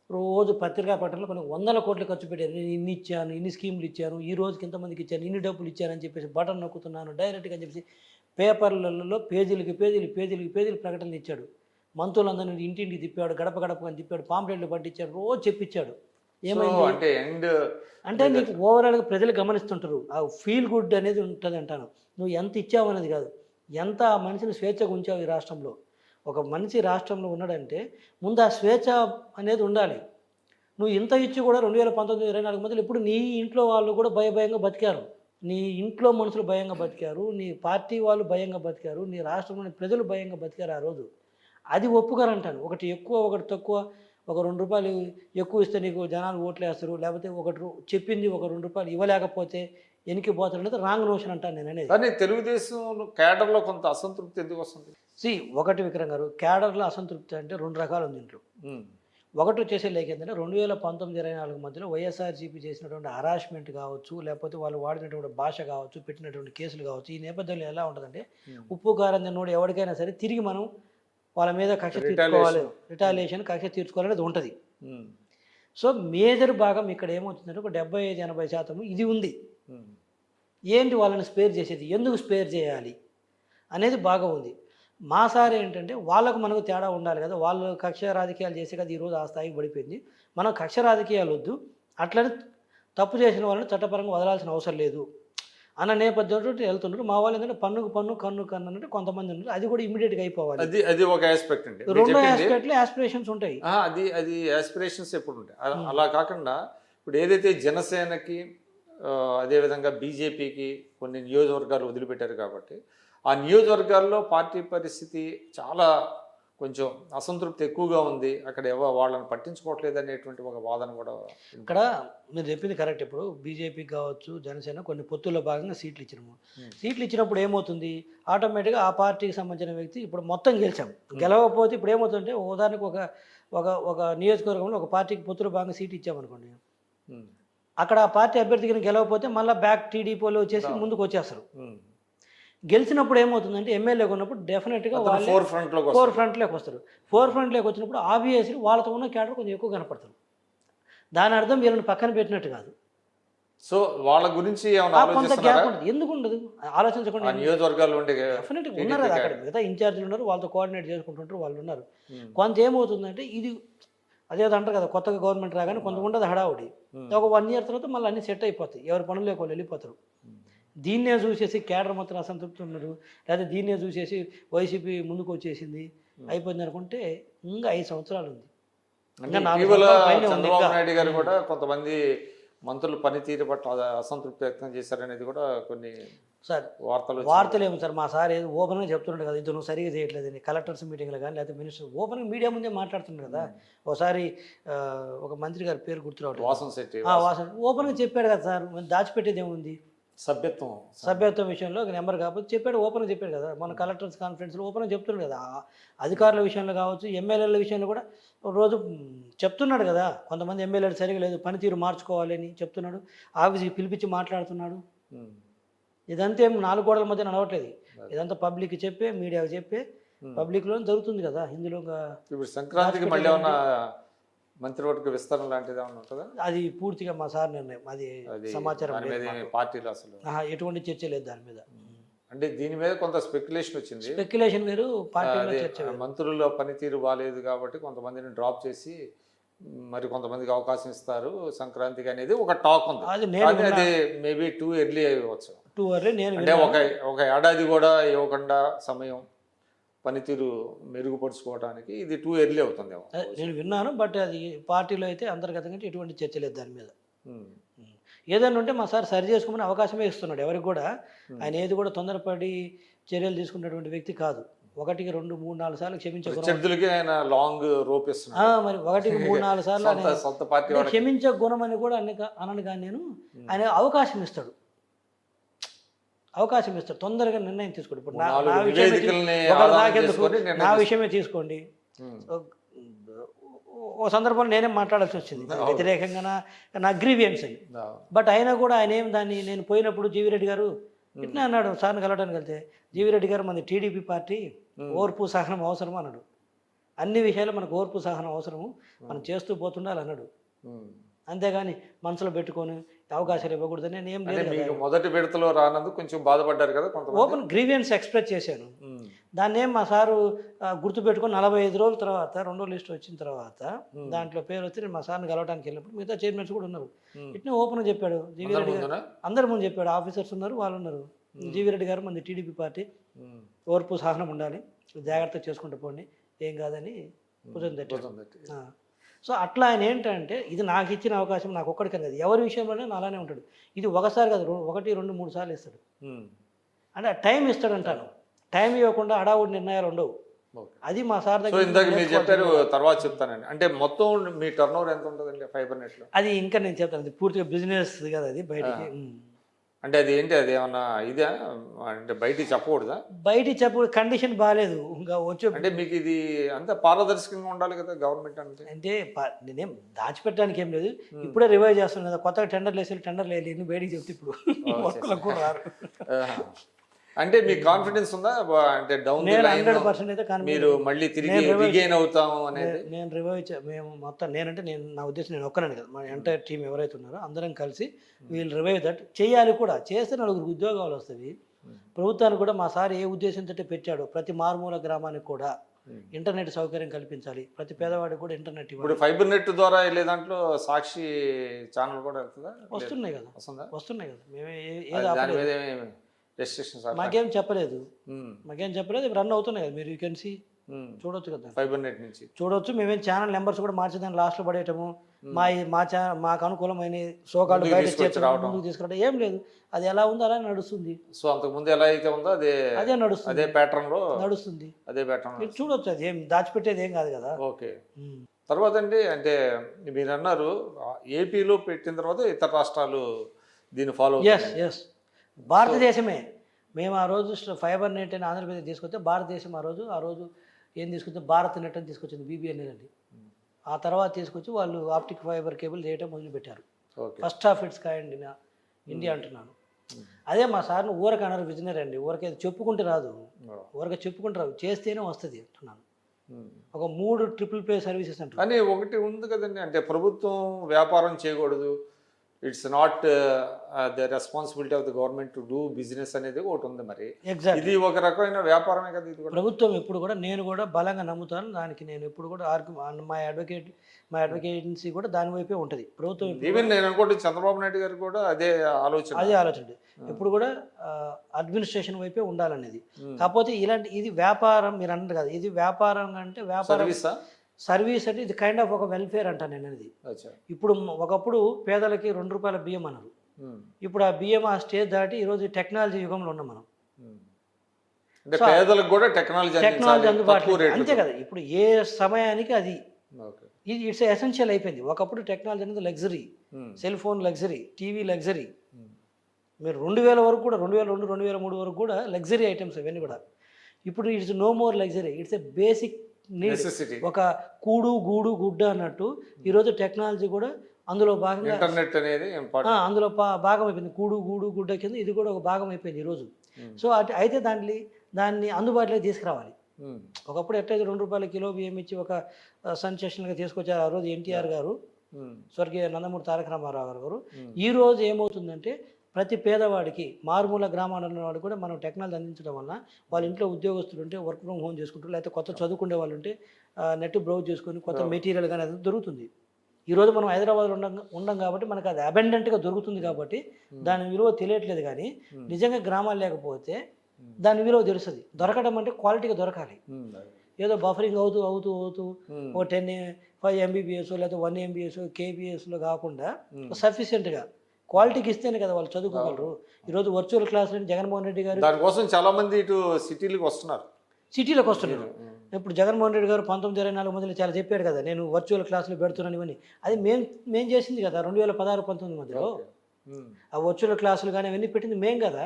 రోజు పత్రికా ప్రకటనలో కొన్ని 100 కోట్లు ఖర్చు పెట్టారు. నేను ఇన్ని ఇచ్చాను, ఇన్ని స్కీములు ఇచ్చాను, ఈ రోజుకి ఇంతమందికి ఇచ్చాను, ఇన్ని డబ్బులు ఇచ్చానని చెప్పేసి బటన్ నొక్కుతున్నాను డైరెక్ట్గా అని చెప్పేసి పేపర్లలో పేజీలకి పేజీలు ప్రకటనలు ఇచ్చాడు. మంత్రులందరినీ ఇంటింటికి తిప్పాడు, గడప గడపని తిప్పాడు, పాంప్లెట్లు పట్టించాడు, రోజు చెప్పించాడు. ఏమైంది అంటే ఎండ్ అంటే నీకు ఓవరాల్గా ప్రజలు గమనిస్తుంటారు. ఆ ఫీల్ గుడ్ అనేది ఉంటుంది అంటాను. నువ్వు ఎంత ఇచ్చావు అనేది కాదు, ఎంత ఆ మనిషిని స్వేచ్ఛగా ఉంచావు ఈ రాష్ట్రంలో. ఒక మనిషి రాష్ట్రంలో ఉన్నాడంటే ముందు ఆ స్వేచ్ఛ అనేది ఉండాలి. నువ్వు ఇంత ఇచ్చి కూడా 2019, 24 మధ్యలో ఇప్పుడు నీ ఇంట్లో వాళ్ళు కూడా భయంగా బతికారు, నీ ఇంట్లో మనుషులు భయంగా బతికారు, నీ పార్టీ వాళ్ళు భయంగా బతికారు, నీ రాష్ట్రంలోని ప్రజలు భయంగా బతికారు ఆ రోజు. అది ఒప్పుగారంటాను. ఒకటి ఎక్కువ ఒకటి తక్కువ, ఒక 2 రూపాయలు ఎక్కువ ఇస్తే నీకు జనాలు ఓట్లు వేస్తారు, లేకపోతే చెప్పింది ఒక 2 రూపాయలు ఇవ్వలేకపోతే ఎనికిపోతారు అనేది రాంగ్ నోషన్ అంటాను నేను అనేది. కానీ తెలుగుదేశం క్యాడర్లో కొంత అసంతృప్తి ఎందుకు వస్తుంది? ఒకటి విక్రమ్ గారు, క్యాడర్లో అసంతృప్తి అంటే 2 రకాలు ఉంది ఇంట్లో. ఒకటి వచ్చేసి ఏంటంటే 2019, 24 మధ్యలో వైఎస్ఆర్సీపీ చేసినటువంటి హరాస్మెంట్ కావచ్చు, లేకపోతే వాళ్ళు వాడినటువంటి భాష కావచ్చు, పెట్టినటువంటి కేసులు కావచ్చు, ఈ నేపథ్యంలో ఎలా ఉంటుందంటే ఉప్పు కారం తిన్నోడు ఎవరికైనా సరే తిరిగి మనం వాళ్ళ మీద కక్ష తీర్చుకోవాలి, రిటాలియేషన్ కక్ష తీర్చుకోవాలనేది ఉంటుంది. సో మేజర్ భాగం ఇక్కడ ఏమవుతుందంటే ఒక 75-80% ఇది ఉంది. ఏంటి వాళ్ళని స్పేర్ చేసేది, ఎందుకు స్పేర్ చేయాలి అనేది బాగా ఉంది. మా సార్ ఏంటంటే వాళ్ళకు మనకు తేడా ఉండాలి కదా, వాళ్ళు కక్ష రాజకీయాలు చేసే కదా ఈరోజు ఆ స్థాయికి పడిపోయింది. మనం కక్ష రాజకీయాలు వద్దు, అట్లనే తప్పు చేసిన వాళ్ళని చట్టపరంగా వదలాల్సిన అవసరం లేదు అన్న నేపథ్యంతో వెళ్తున్నారు. మా వాళ్ళు ఏంటంటే పన్నుకు పన్ను కన్ను కన్ను అంటే కొంతమంది ఉన్నారు, అది కూడా ఇమీడియట్గా అయిపోవాలి. అది ఒక ఆస్పెక్ట్ అండి. 2 ఆస్పెక్ట్లు ఆస్పిరేషన్స్ ఉంటాయి. అది ఆస్పిరేషన్స్ ఎప్పుడు ఉంటాయి. అలా కాకుండా ఇప్పుడు ఏదైతే జనసేనకి అదేవిధంగా బీజేపీకి కొన్ని నియోజకవర్గాలు వదిలిపెట్టారు కాబట్టి ఆ నియోజకవర్గాల్లో పార్టీ పరిస్థితి చాలా కొంచెం అసంతృప్తి ఎక్కువగా ఉంది, అక్కడ వాళ్ళని పట్టించుకోవట్లేదు అనేటువంటి ఒక వాదన కూడా. ఇక్కడ మీరు చెప్పింది కరెక్ట్. ఇప్పుడు బీజేపీకి కావచ్చు, జనసేన కొన్ని పొత్తుల్లో భాగంగా సీట్లు ఇచ్చినాము. సీట్లు ఇచ్చినప్పుడు ఏమవుతుంది, ఆటోమేటిక్గా ఆ పార్టీకి సంబంధించిన వ్యక్తి ఇప్పుడు మొత్తం గెలిచాము. గెలవకపోతే ఇప్పుడు ఏమవుతుందంటే ఉదాహరణకు ఒక నియోజకవర్గంలో ఒక పార్టీకి పొత్తుల భాగంగా సీట్ ఇచ్చామనుకోండి, అక్కడ ఆ పార్టీ అభ్యర్థికి గెలవకపోతే మళ్ళీ బ్యాక్ టీడీపీలో వచ్చేసి ముందుకు వచ్చేస్తారు. గెలిచినప్పుడు ఏమవుతుందంటే ఎమ్మెల్యేగా ఉన్నప్పుడు డెఫినెట్గా వాళ్ళు ఫోర్ ఫ్రంట్లోకి వస్తారు. ఫోర్ ఫ్రంట్లోకి వచ్చినప్పుడు ఆబ్వియస్లీ వాళ్ళతో ఉన్న క్యాడర్ కొంచెం ఎక్కువ కనపడతారు. దాని అర్థం వీళ్ళని పక్కన పెట్టినట్టు కాదు. సో వాళ్ళ గురించి కొంత గ్యాప్ ఉంటుంది. ఎందుకు ఉండదు, ఆలోచించకుండా నియోజకవర్గాలు డెఫినెట్గా ఉన్నారు కదా అక్కడ, మిగతా ఇన్ఛార్జీలు ఉన్నారు, వాళ్ళతో కోఆర్డినేట్ చేసుకుంటుంటారు, వాళ్ళు ఉన్నారు. కొంత ఏమవుతుందంటే ఇది అదేదో అంటారు కదా, కొత్తగా గవర్నమెంట్ రాగానే కొంత ఉండదు హడావుడి. ఒక 1 year తర్వాత మళ్ళీ అన్ని సెట్ అయిపోతాయి, ఎవరి పనులు వాళ్ళు వెళ్ళిపోతారు. దీన్నే చూసేసి క్యాడర్ మొత్తం అసంతృప్తి ఉన్నారు, లేదా దీన్నే చూసేసి వైసీపీ ముందుకు వచ్చేసింది అయిపోయింది అనుకుంటే ఇంకా 5 సంవత్సరాలు ఉంది. చంద్రబాబు నాయుడు గారు కూడా కొంతమంది మంత్రుల పనితీరు పట్ల అసంతృప్తి వ్యక్తం చేశారనేది కూడా కొన్ని సార్ వార్తలు ఏమి సార్, మా సార్ ఏదో ఓపెన్గా చెప్తున్నాడు కదా, ఇది నువ్వు సరిగా చేయట్లేదు కలెక్టర్స్ మీటింగ్లో కానీ లేకపోతే మినిస్టర్ ఓపెన్గా మీడియా ముందే మాట్లాడుతున్నాడు కదా. ఒకసారి ఒక మంత్రి గారి పేరు గుర్తురావట్లేదు, వాసన్ ఓపెన్గా చెప్పాడు కదా సార్, దాచిపెట్టేది ఏముంది, సభ్యత్వం విషయంలో నెంబర్ కాకపోతే చెప్పాడు, ఓపెన్గా చెప్పాడు కదా. మన కలెక్టర్స్ కాన్ఫరెన్స్లో ఓపెన్గా చెప్తున్నాడు కదా. అధికారుల విషయంలో కావచ్చు, ఎమ్మెల్యేల విషయంలో కూడా రోజు చెప్తున్నాడు కదా. కొంతమంది ఎమ్మెల్యేలు సరిగా లేదు, పనితీరు మార్చుకోవాలి అని చెప్తున్నాడు, ఆఫీస్కి పిలిపించి మాట్లాడుతున్నాడు. ఇదంతా ఏం 4 గోడల మధ్య నడవట్లేదు, ఇదంతా పబ్లిక్ చెప్పే, మీడియాకి చెప్పే, పబ్లిక్లో జరుగుతుంది కదా. ఇందులో ఇప్పుడు సంక్రాంతికి మళ్ళీ ఏమన్నా మంత్రివర్గ విస్తరణ లాంటిది ఏమన్నా ఉంటుందా? అది పూర్తిగా మా సార్ నిర్ణయం, అది సమాచారం పార్టీలో అసలు ఎటువంటి చర్చ లేదు దాని మీద. అంటే దీని మీద కొంత స్పెక్యులేషన్ వచ్చింది. స్పెక్యులేషన్ వేరు, పార్టీలో చర్చ. మంత్రుల పనితీరు బాగాలేదు కాబట్టి కొంతమందిని డ్రాప్ చేసి మరి కొంతమందికి అవకాశం ఇస్తారు సంక్రాంతికి అనేది ఒక టాక్ ఉంది. అది మేబీ టూ ఎర్లీ అవ్వచ్చు. అంటే ఒక ఏడాది కూడా ఇవ్వకుండా సమయం పనితీరు మెరుగుపరుచుకోవడానికి ఇది టూ ఎర్లీ అవుతుందేమో నేను విన్నాను. బట్ అది పార్టీలో అయితే అంతర్గతంగా ఎటువంటి చర్చ లేదు దాని మీద. ఏదైనా ఉంటే మా సార్ సరి చేసుకోమని అవకాశమే ఇస్తున్నాడు ఎవరికి కూడా. ఆయన ఏది కూడా తొందరపడి చర్యలు తీసుకున్నటువంటి వ్యక్తి కాదు. 1, 2, 3, 4 సార్లు క్షమించే ఆయన లాంగ్ రోప్ ఇస్తున్నాడు. మరి 1, 3, 4 సార్లు క్షమించే గుణం అని కూడా అనను కానీ నేను, ఆయన అవకాశం ఇస్తాడు తొందరగా నిర్ణయం తీసుకోండి. ఇప్పుడు నా విషయమే తీసుకోండి, ఓ సందర్భంలో నేనే మాట్లాడాల్సి వచ్చింది వ్యతిరేకంగా నా గ్రీవియన్స్ అని. బట్ అయినా కూడా ఆయన ఏం దాన్ని, నేను పోయినప్పుడు జీవిరెడ్డి గారు ఇట్లా అన్నాడు, సార్ని కలవడానికి వెళ్తే జీవిరెడ్డి గారు మనది టీడీపీ పార్టీ, ఓర్పు సహనం అవసరం అన్నాడు. అన్ని విషయాలు మనకు ఓర్పు సహనం అవసరము, మనం చేస్తూ పోతుండాలి అన్నాడు. అంతేగాని మనసులో పెట్టుకొని అవకాశాలు ఇవ్వకూడదని నేను ఏం అంటే లేదు మీకు మొదటి విడతలో రానందుకు కొంచెం బాధపడ్డారు కదా కొంతమంది. ఓపెన్ గ్రీవియన్స్ ఎక్స్ప్రెస్ చేశాను. ఉమ్, దాన్ని ఏం మా సారు గుర్తుపెట్టుకొని 45 రోజుల తర్వాత రెండో లిస్ట్ వచ్చిన తర్వాత దాంట్లో పేరు వచ్చి నేను మా సార్ని కలవడానికి వెళ్ళినప్పుడు మిగతా చైర్మన్స్ కూడా ఉన్నారు. ఇట్నే ఓపెన్గా చెప్పాడు జీవీ అందరి రెడ్డి గారు, ముందునా? అందరి ముందు చెప్పాడు. ఆఫీసర్స్ ఉన్నారు, వాళ్ళు ఉన్నారు. జీవీ రెడ్డి గారు మంది టీడీపీ పార్టీ, ఉమ్, ఓర్పు సహనం ఉండాలి, జాగ్రత్త చేసుకుంటూ పోండి, ఏం కాదని భుజం తట్టాడు. భుజం తట్టి. సో అట్లా ఆయన ఏంటంటే ఇది నాకు ఇచ్చిన అవకాశం నాకు ఒక్కడికి కాదు, ఎవరి విషయంలోనే అలానే ఉంటాడు. ఇది ఒకసారి కాదు, 1, 2, 3 సార్లు ఇస్తాడు. ఉమ్, అంటే టైం ఇస్తాడు అంటాను. టైం ఇవ్వకుండా అడావుడి నిర్ణయాలు ఉండవు. ఓకే. అది మా సార్ సో దగ్గర ఇందాక మీరు చెప్పారు, తర్వాత చెప్తానండి. అంటే మొత్తం మీ టర్న్ ఓవర్ ఎంత ఉంటుందండి ఫైబర్ నెట్లో? అది ఇంకా నేను చెప్తాను, అది పూర్తిగా బిజినెస్ కదా, అది బయటికి అంటే అది ఏంటి, అది ఏమన్నా ఇదే అంటే బయటికి చెప్పకూడదా? బయటికి చెప్పు కండిషన్ బాగాలేదు ఇంకా వచ్చే. అంటే మీకు ఇది అంత పారదర్శకంగా ఉండాలి కదా గవర్నమెంట్ అంటే. అంటే నేనేం దాచిపెట్టడానికి ఏం లేదు, ఇప్పుడే రివైవ్ చేస్తాను కదా, కొత్తగా టెండర్లు వేసి టెండర్లు వేయాలి, ఎన్ని బయటికి చెప్తే ఇప్పుడు వర్కులకు కూడా రారు. ఆహా. అంటే మీకు కాన్ఫిడెన్స్ ఉందా అంటే డౌన్ ది నేను లైన్ 100% అయితే మీరు మళ్ళీ తిరిగి రిగైన్ అవుతాము అనేది? నేను రివైవ్ మేము మొత్తం నేనంటే నా ఉద్దేశం నేను ఒక్కనే కదా, మా ఎంటైర్ టీం ఎవరైతే ఉన్నారో అందరం కలిసి వీళ్ళు రివైవ్ దట్ చేయాలి కూడా. చేస్తే 4 ఉద్యోగాలు వస్తాయి. ప్రభుత్వానికి కూడా మా సార్ ఏ ఉద్దేశంతో పెట్టాడో ప్రతి మారుమూల గ్రామానికి కూడా ఇంటర్నెట్ సౌకర్యం కల్పించాలి, ప్రతి పేదవాడికి కూడా ఇంటర్నెట్ ఇవ్వాలి. ఇప్పుడు ఫైబర్ నెట్ ద్వారా వెళ్ళే దాంట్లో సాక్షి ఛానల్ కూడా వెళ్తుందా? వస్తున్నాయి కదా, వస్తుందా? వస్తున్నాయి కదా. మేము దాని మీద రెస్ట్రిక్షన్స్ మాకేం చెప్పలేదు, రన్ అవుతున్నాయి కదా, మీరు యూ కెన్ సీ చూడొచ్చు కదా, ఫైబర్ నెట్ నుంచి చూడొచ్చు. మేమేం ఛానల్ నెంబర్స్ కూడా మార్చేదాన్ని లాస్ట్లో పడేయటము, మాకు అనుకూలమైన సోకాళ్ళు బయట ముందుకు తీసుకురావడం ఏం లేదు. అది ఎలా ఉందో అలా నడుస్తుంది. సో అంతకు ముందు ఎలా అయితే ఉందో అదే నడుస్తుంది, అదే ప్యాటర్న్ లో నడుస్తుంది. అదే ప్యాటర్న్ మీరు చూడొచ్చు, అది ఏం దాచిపెట్టేది ఏం కాదు కదా. ఓకే. తర్వాత అండి, అంటే మీరు అన్నారు ఏపీలో పెట్టిన తర్వాత ఇతర రాష్ట్రాలు దీన్ని ఫాలో ఎస్ భారతదేశమే. మేము ఆ రోజు ఫైబర్ నెట్ అని ఆంధ్రప్రదేశ్ తీసుకొస్తే భారతదేశం ఆ రోజు ఏం తీసుకొస్తే భారత్ నెట్ అని తీసుకొచ్చింది, BBNL అని. ఆ తర్వాత తీసుకొచ్చి వాళ్ళు ఆప్టిక్ ఫైబర్ కేబుల్ చేయటం మొదలుపెట్టారు. First of it's kind in India అంటున్నాను. అదే మా సార్ని ఊరక అన్నారు విజనరీ అండి, ఊరకే చెప్పుకుంటే రాదు, ఊరక చెప్పుకుంటే రాదు, చేస్తేనే వస్తుంది అంటున్నాను. ఒక 3 ట్రిపుల్ ప్లే సర్వీసెస్ అంటారు. కానీ ఒకటి ఉంది కదండి, అంటే ప్రభుత్వం వ్యాపారం చేయకూడదు, it's not the responsibility of the government to do business అనేది ఒకటి ఉంది. మరి ఇది ఒక రకమైన వ్యాపారమే కదా ఇది కూడా. ప్రభుత్వం ఎప్పుడు కూడా నేను కూడా బలంగా నమ్ముతాను దానికి. నేను ఎప్పుడు కూడా మా అడ్వకేటెన్సీ కూడా దాని వైపే ఉంటుంది. ప్రభుత్వం ఈవెన్ నేను అనుకోండి చంద్రబాబు నాయుడు గారు కూడా అదే ఆలోచన ఎప్పుడు కూడా అడ్మినిస్ట్రేషన్ వైపే ఉండాలనేది. కాకపోతే ఇది వ్యాపారం మీరు అన్నారు కదా, ఇది వ్యాపారం అంటే వ్యాపారం సర్వీస్ అంటే ఇది కైండ్ ఆఫ్ ఒక వెల్ఫేర్ అంటాను నేను అనేది. ఇప్పుడు ఒకప్పుడు పేదలకి 2 రూపాయల బియ్యం అన్నారు, ఇప్పుడు ఆ బియ్యం ఆ స్టేజ్ దాటి ఈరోజు టెక్నాలజీ యుగంలో ఉన్నాం మనం. పేదలకు కూడా టెక్నాలజీ అందుబాటులో అంతే కదా. ఇప్పుడు ఏ సమయానికి అది ఇట్స్ ఎసెన్షియల్ అయిపోయింది. ఒకప్పుడు టెక్నాలజీ అనేది luxury, cell phone luxury, TV luxury. మీరు 2000 వరకు కూడా 2002, 2003 వరకు కూడా లగ్జరీ ఐటమ్స్ అవన్నీ కూడా. ఇప్పుడు it's no more luxury, it's a basic need. ఒక కూడు గూడు గుడ్డ అన్నట్టు ఈరోజు టెక్నాలజీ కూడా అందులో భాగంగా ఇంటర్నెట్ అనేది అందులో భాగం అయిపోయింది. కూడు గూడు గుడ్డ కింద ఇది కూడా ఒక భాగం అయిపోయింది ఈరోజు. సో అయితే దాన్ని అందుబాటులోకి తీసుకురావాలి. ఒకప్పుడు ఎట్లయితే 2 రూపాయల కిలో బియ్యం ఇచ్చి ఒక సెన్సేషన్గా తీసుకొచ్చారు ఆ రోజు ఎన్టీఆర్ గారు, స్వర్గీయ నందమూరి తారక రామారావు గారు. ఈ రోజు ఏమవుతుందంటే ప్రతి పేదవాడికి మారుమూల గ్రామాల్లో ఉన్నవాడు కూడా మనం టెక్నాలజీ అందించడం వల్ల వాళ్ళ ఇంట్లో ఉద్యోగస్తులు ఉంటే వర్క్ ఫ్రమ్ హోమ్ చేసుకుంటారు, లేకపోతే కొత్త చదువుకునే వాళ్ళు ఉంటే నెట్ బ్రౌజ్ చేసుకొని కొత్త మెటీరియల్ కానీ అది దొరుకుతుంది. ఈరోజు మనం హైదరాబాద్లో ఉండం కాబట్టి మనకు అది అబెండెంట్గా దొరుకుతుంది కాబట్టి దాని విలువ తెలియట్లేదు. కానీ నిజంగా గ్రామాలు లేకపోతే దాని విలువ తెలుస్తుంది. దొరకడం అంటే క్వాలిటీగా దొరకాలి. ఏదో బఫరింగ్ అవుతూ ఓ 5 MBPS లేకపోతే 1 MBS KBSలో కాకుండా సఫిషియెంట్గా క్వాలిటీకి ఇస్తేనే కదా వాళ్ళు చదువుకోగలరు. ఈరోజు వర్చువల్ క్లాసులు జగన్మోహన్ రెడ్డి గారు దానికోసం చాలా మంది ఇటు సిటీలోకి వస్తున్నారు. ఇప్పుడు జగన్మోహన్ రెడ్డి గారు 1924 మొదలు చాలా చెప్పాడు కదా, నేను వర్చువల్ క్లాసులు పెడుతున్నాను ఇవన్నీ. అది మేం చేసింది కదా 2016-19 మధ్యలో. ఆ వర్చువల్ క్లాసులు కానీ అవన్నీ పెట్టింది మేం కదా,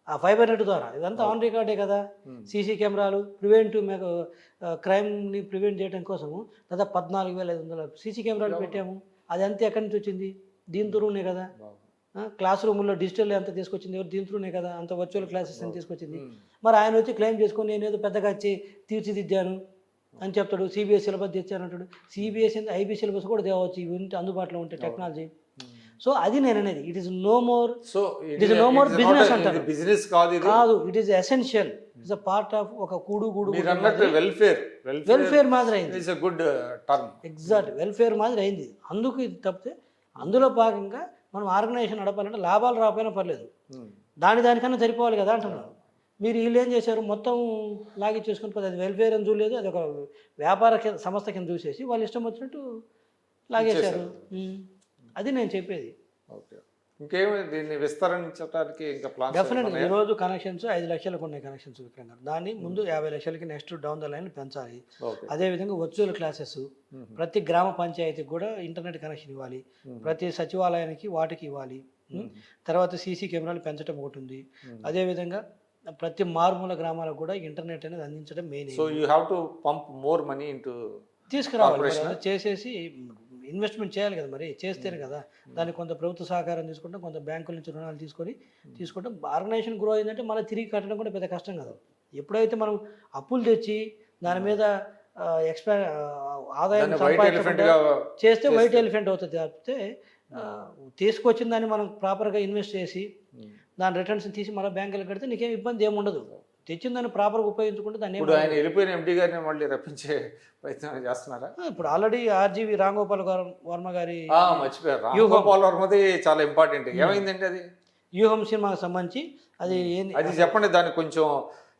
ఆ ఫైబర్ నెట్ ద్వారా. ఇదంతా ఆన్ రికార్డే కదా. సీసీ కెమెరాలు ప్రివెంటివ్ క్రైమ్ని ప్రివెంట్ చేయడం కోసము దాదాపు 14,500 సీసీ కెమెరాలు పెట్టాము. అది అంతా ఎక్కడి నుంచి వచ్చింది? దీని త్రూనే కదా. క్లాస్ రూముల్లో డిజిటల్ ఎంత తీసుకొచ్చింది ఎవరు? దీని త్రూనే కదా. అంత వర్చువల్ క్లాసెస్ అని తీసుకొచ్చింది. మరి ఆయన వచ్చి క్లెయిమ్ చేసుకొని నేను ఏదో పెద్దగా తీర్చిదిద్దాను, అని చెప్తాడు. సిబిఎస్ సిలబస్ తెచ్చానంటాడు. సిబిఎస్ ఐబీ సిలబస్ కూడా తేవచ్చు ఇవి ఉంటే అందుబాటులో ఉంటే టెక్నాలజీ. సో అది నేను అనేది it is no more, so it is no more business అంటారు. బిజినెస్ కాదు ఇది, కాదు, it is essential, it's a part of ఒక కూడు మీరు అన్నట్టు వెల్ఫేర్ మాదిరి అయింది. Is a good term. Exact welfare మాదిరి అయింది. అందుకు ఇది తప్పితే అందులో భాగంగా మనం ఆర్గనైజేషన్ నడపాలంటే లాభాలు రాకపోయినా పర్లేదు, దానికన్నా సరిపోవాలి కదా అంటున్నాను. మీరు వీళ్ళు ఏం చేశారు, మొత్తం లాగి చేసుకుని పోతే అది వెల్ఫేర్ అని చూడలేదు, అది ఒక వ్యాపార సంస్థ కింద చూసేసి వాళ్ళు ఇష్టం వచ్చినట్టు లాగేశారు. అది నేను చెప్పేది. ఓకే, ఇంకేమి దీన్ని విస్తరించడానికి ఇంకా ప్లాన్? డెఫినెట్గా ఈరోజు కనెక్షన్స్ 5 లక్షలకు ఉన్నాయి కనెక్షన్స్ విక్రమ్ గారు. దాన్ని ముందు 50 లక్షలకి నెక్స్ట్ డౌన్ ద లైన్ పెంచాలి. అదేవిధంగా వర్చువల్ క్లాసెస్ ప్రతి గ్రామ పంచాయతీకి కూడా ఇంటర్నెట్ కనెక్షన్ ఇవ్వాలి, ప్రతి సచివాలయానికి వాటికి ఇవ్వాలి. తర్వాత సీసీ కెమెరాలు పెంచడం ఒకటి ఉంది. అదేవిధంగా ప్రతి మారుమూల గ్రామాలకు కూడా ఇంటర్నెట్ అనేది అందించడం main. So you have to pump more money into తీసుకురావాలి, చేసేసి ఇన్వెస్ట్మెంట్ చేయాలి కదా, మరి చేస్తేనే కదా. దానికి కొంత ప్రభుత్వ సహకారం తీసుకుంటాం, కొంత బ్యాంకుల నుంచి రుణాలు తీసుకుంటాం. ఆర్గనైజేషన్ గ్రో అయిందంటే మళ్ళీ తిరిగి కట్టడం కూడా పెద్ద కష్టం కదా. ఎప్పుడైతే మనం అప్పులు తెచ్చి దాని మీద ఆదాయం చేస్తే వైట్ ఎలిఫెంట్ అవుతుంది. కాకపోతే తీసుకొచ్చిన దాన్ని మనం ప్రాపర్గా ఇన్వెస్ట్ చేసి దాని రిటర్న్స్ తీసి మళ్ళీ బ్యాంకులకు కడితే నీకేం ఇబ్బంది ఏమి ఉండదు. తెచ్చిన దాన్ని ప్రాపర్గా ఉపయోగించుకుంటే దాన్ని. ఇప్పుడు ఆయన వెళ్ళిపోయిన ఎండి గారిని మళ్ళీ రప్పించే ప్రయత్నం చేస్తున్నారా? ఇప్పుడు ఆల్రెడీ ఆర్జీవి రాంగోపాల్ వర్మ గారి మర్చిపోయారు, రాంగోపాల్ వర్మది చాలా ఇంపార్టెంట్. ఏమైందండి అది? వ్యూహం సినిమాకి సంబంధించి అది చెప్పండి. దానికి కొంచెం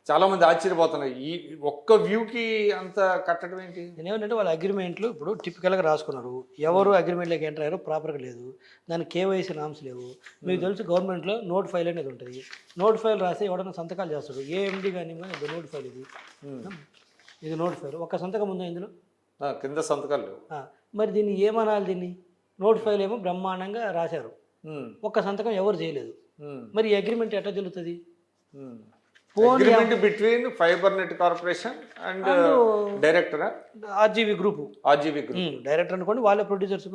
చాలా మంది ఆశ్చర్యపోతున్నారు, ఈ ఒక్క వ్యూకి అంత కట్టడం ఏంటి? నేనేమంటే వాళ్ళ అగ్రిమెంట్లు ఇప్పుడు టిపికల్గా రాసుకున్నారు, ఎవరు అగ్రిమెంట్లోకి ఎంటర్ అయ్యారో ప్రాపర్గా లేదు, దానికి కేవైసీ నామ్స్ లేవు. మీకు తెలుసు గవర్నమెంట్లో నోట్ ఫైల్ అనేది ఉంటుంది. నోట్ ఫైల్ రాసి ఎవడన్నా సంతకాలు చేస్తాడు, ఏ ఎండి కానీ నోట్ ఫైల్ ఇది నోట్ ఫైల్. ఒక్క సంతకం ఉందా ఇందులో? కింద సంతకాలు. మరి దీన్ని ఏమనాలి? దీన్ని నోట్ ఫైల్ ఏమో బ్రహ్మాండంగా రాశారు, ఒక్క సంతకం ఎవరు చేయలేదు. మరి ఈ అగ్రిమెంట్ ఎట్లా తెలుస్తుంది? Agreement between fibre net corporation and director RGV group. Director అనుకోండి, వాళ్ళే ప్రొడ్యూసర్స్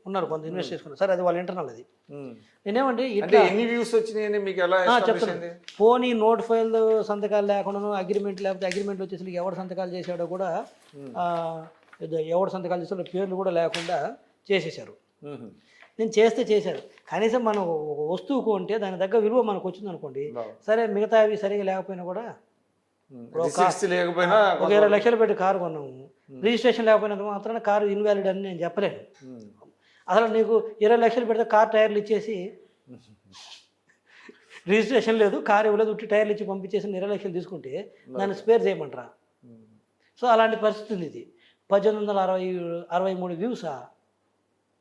ఉన్నారు, కొంత ఇన్వెస్ట్ చేసుకున్నారు సార్, అది వాళ్ళ ఇంటర్నల్. అది నేనేమంటే ఎన్ని వ్యూస్ వచ్చినాయని మీకు ఎలా చెప్తాను. పోనీ నోట్ ఫైల్ సంతకాలు లేకుండా అగ్రిమెంట్, లేకపోతే అగ్రిమెంట్ వచ్చేసి ఎవరు సంతకాలు చేశాడో కూడా ఎవరు సంతకాలు చేసాడో పేర్లు కూడా లేకుండా చేసేసారు. నేను చేశారు. కనీసం మనం ఒక వస్తువు కొంటే దాని దగ్గర విలువ మనకు వచ్చింది అనుకోండి, సరే మిగతా అవి సరిగా లేకపోయినా కూడా ఒక 20 లక్షలు పెట్టి కారు కొన్నాము, రిజిస్ట్రేషన్ లేకపోయినంత మాత్రాన కారు ఇన్వాలిడ్ అని నేను చెప్పలేను. అసలు నీకు 20 లక్షలు పెడితే కార్ టైర్లు ఇచ్చేసి రిజిస్ట్రేషన్ లేదు, కారు ఇవ్వలేదు, ఉట్టి టైర్లు ఇచ్చి పంపించేసి 20 లక్షలు తీసుకుంటే దాన్ని స్పేర్ చేయమంటారా? సో అలాంటి పరిస్థితి ఉంది. ఇది 1863 వ్యూసా?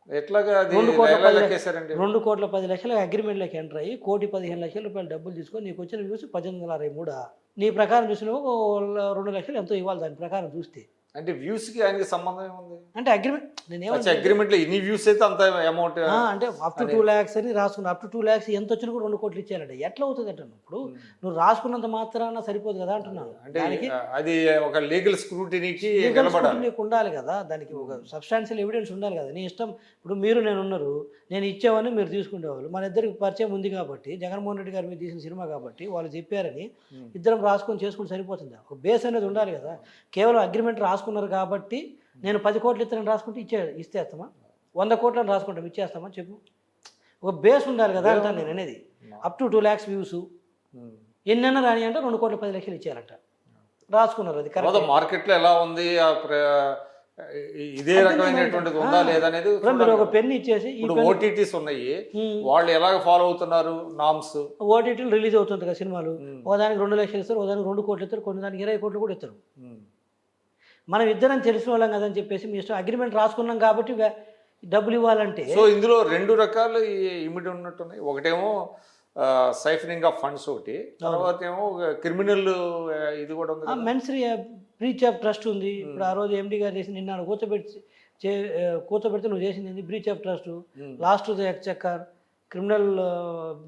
ఎట్లాగా 2 కోట్ల 10 లక్షల అగ్రిమెంట్లోకి ఎంటర్ అయ్యి 1,15,00,000 రూపాయలు డబ్బులు తీసుకొని నీకు వచ్చిన వ్యూస్ 1863. నీ ప్రకారం చూసినా 2 లక్షలు ఎంతో ఇవ్వాలి దాని ప్రకారం చూస్తే. అంటే వ్యూస్ కి ఆయనకి సంబంధం ఏముంది? అంటే అగ్రిమెంట్ లో ఇన్ని వ్యూస్ అయితే అంత అమౌంట్ అంటే అప్ టు 2 lakhs అని రాసుకున్నా, అప్ టు 2 lakhs ఎంత వచ్చినా కూడా 2 కోట్లు ఇచ్చేయాలంటే ఎట్లా అవుతుంది అంటే ఇప్పుడు నువ్వు రాసుకున్నంత మాత్రాన సరిపోదు కదా అంటున్నాను. దానికి అది ఒక లీగల్ స్క్రూటినీకి ఉండాలి కదా, దానికి ఒక సబ్స్టాన్షియల్ ఎవిడెన్స్ ఉండాలి కదా. నీ ఇష్టం, ఇప్పుడు మీరు నేను ఉన్నారు, నేను ఇచ్చేవాడిని మీరు తీసుకునేవాళ్ళు, మన ఇద్దరికి పరిచయం ఉంది కాబట్టి, జగన్మోహన్ రెడ్డి గారు మీరు తీసిన సినిమా కాబట్టి వాళ్ళు చెప్పారని ఇద్దరం రాసుకొని చేసుకుంటే సరిపోతుంది. ఒక బేస్ అనేది ఉండాలి కదా. కేవలం అగ్రిమెంట్ రాసుకున్నారు కాబట్టి నేను 10 కోట్లు ఇస్తానని రాసుకుంటే ఇచ్చేస్తామా? 100 కోట్లని రాసుకుంటాం ఇచ్చేస్తామా? చెప్పు. ఒక బేస్ ఉండాలి కదా అంటాను నేను అనేది. అప్ టు 2 lakhs వ్యూస్ ఎన్నైనా రాని అంటే 2 కోట్ల 10 లక్షలు ఇచ్చారంట, రాసుకున్నారు. అది కరెక్ట్. మార్కెట్లో ఎలా ఉంది, ఇదే రకమైనటువంటిది ఉందా లేదనేది మీరు ఒక పెన్ ఇచ్చేసి ఓటీటీస్ ఉన్నాయి, వాళ్ళు ఎలాగ ఫాలో అవుతున్నారు నామ్స్. ఓటీటీలు రిలీజ్ అవుతుంది కదా సినిమాలు, ఒకదానికి 2 లక్షలు ఇస్తారు, ఒకదానికి 2 కోట్లు ఇస్తారు, కొన్ని దానికి 20 కోట్లు కూడా ఇస్తారు. మనం ఇద్దరం తెలిసిన వాళ్ళం కదని చెప్పేసి మీ ఇష్టం, అగ్రిమెంట్ రాసుకున్నాం కాబట్టి డబ్బులు ఇవ్వాలంటే. సో ఇందులో 2 రకాలు ఇమిడి ఉన్నట్టున్నాయి. ఒకటేమో సైఫనింగ్ ఆఫ్ ఫండ్స్ ఒకటి, తర్వాత ఏమో క్రిమినల్ ఇది కూడా ఉంది, మెన్సరీ బ్రీచ్ ఆఫ్ ట్రస్ట్ ఉంది. ఇప్పుడు ఆ రోజు ఎండి గారు చేసి నిన్న కూర్చోబెడితే నువ్వు చేసింది breach of trust, lost the exchequer, criminal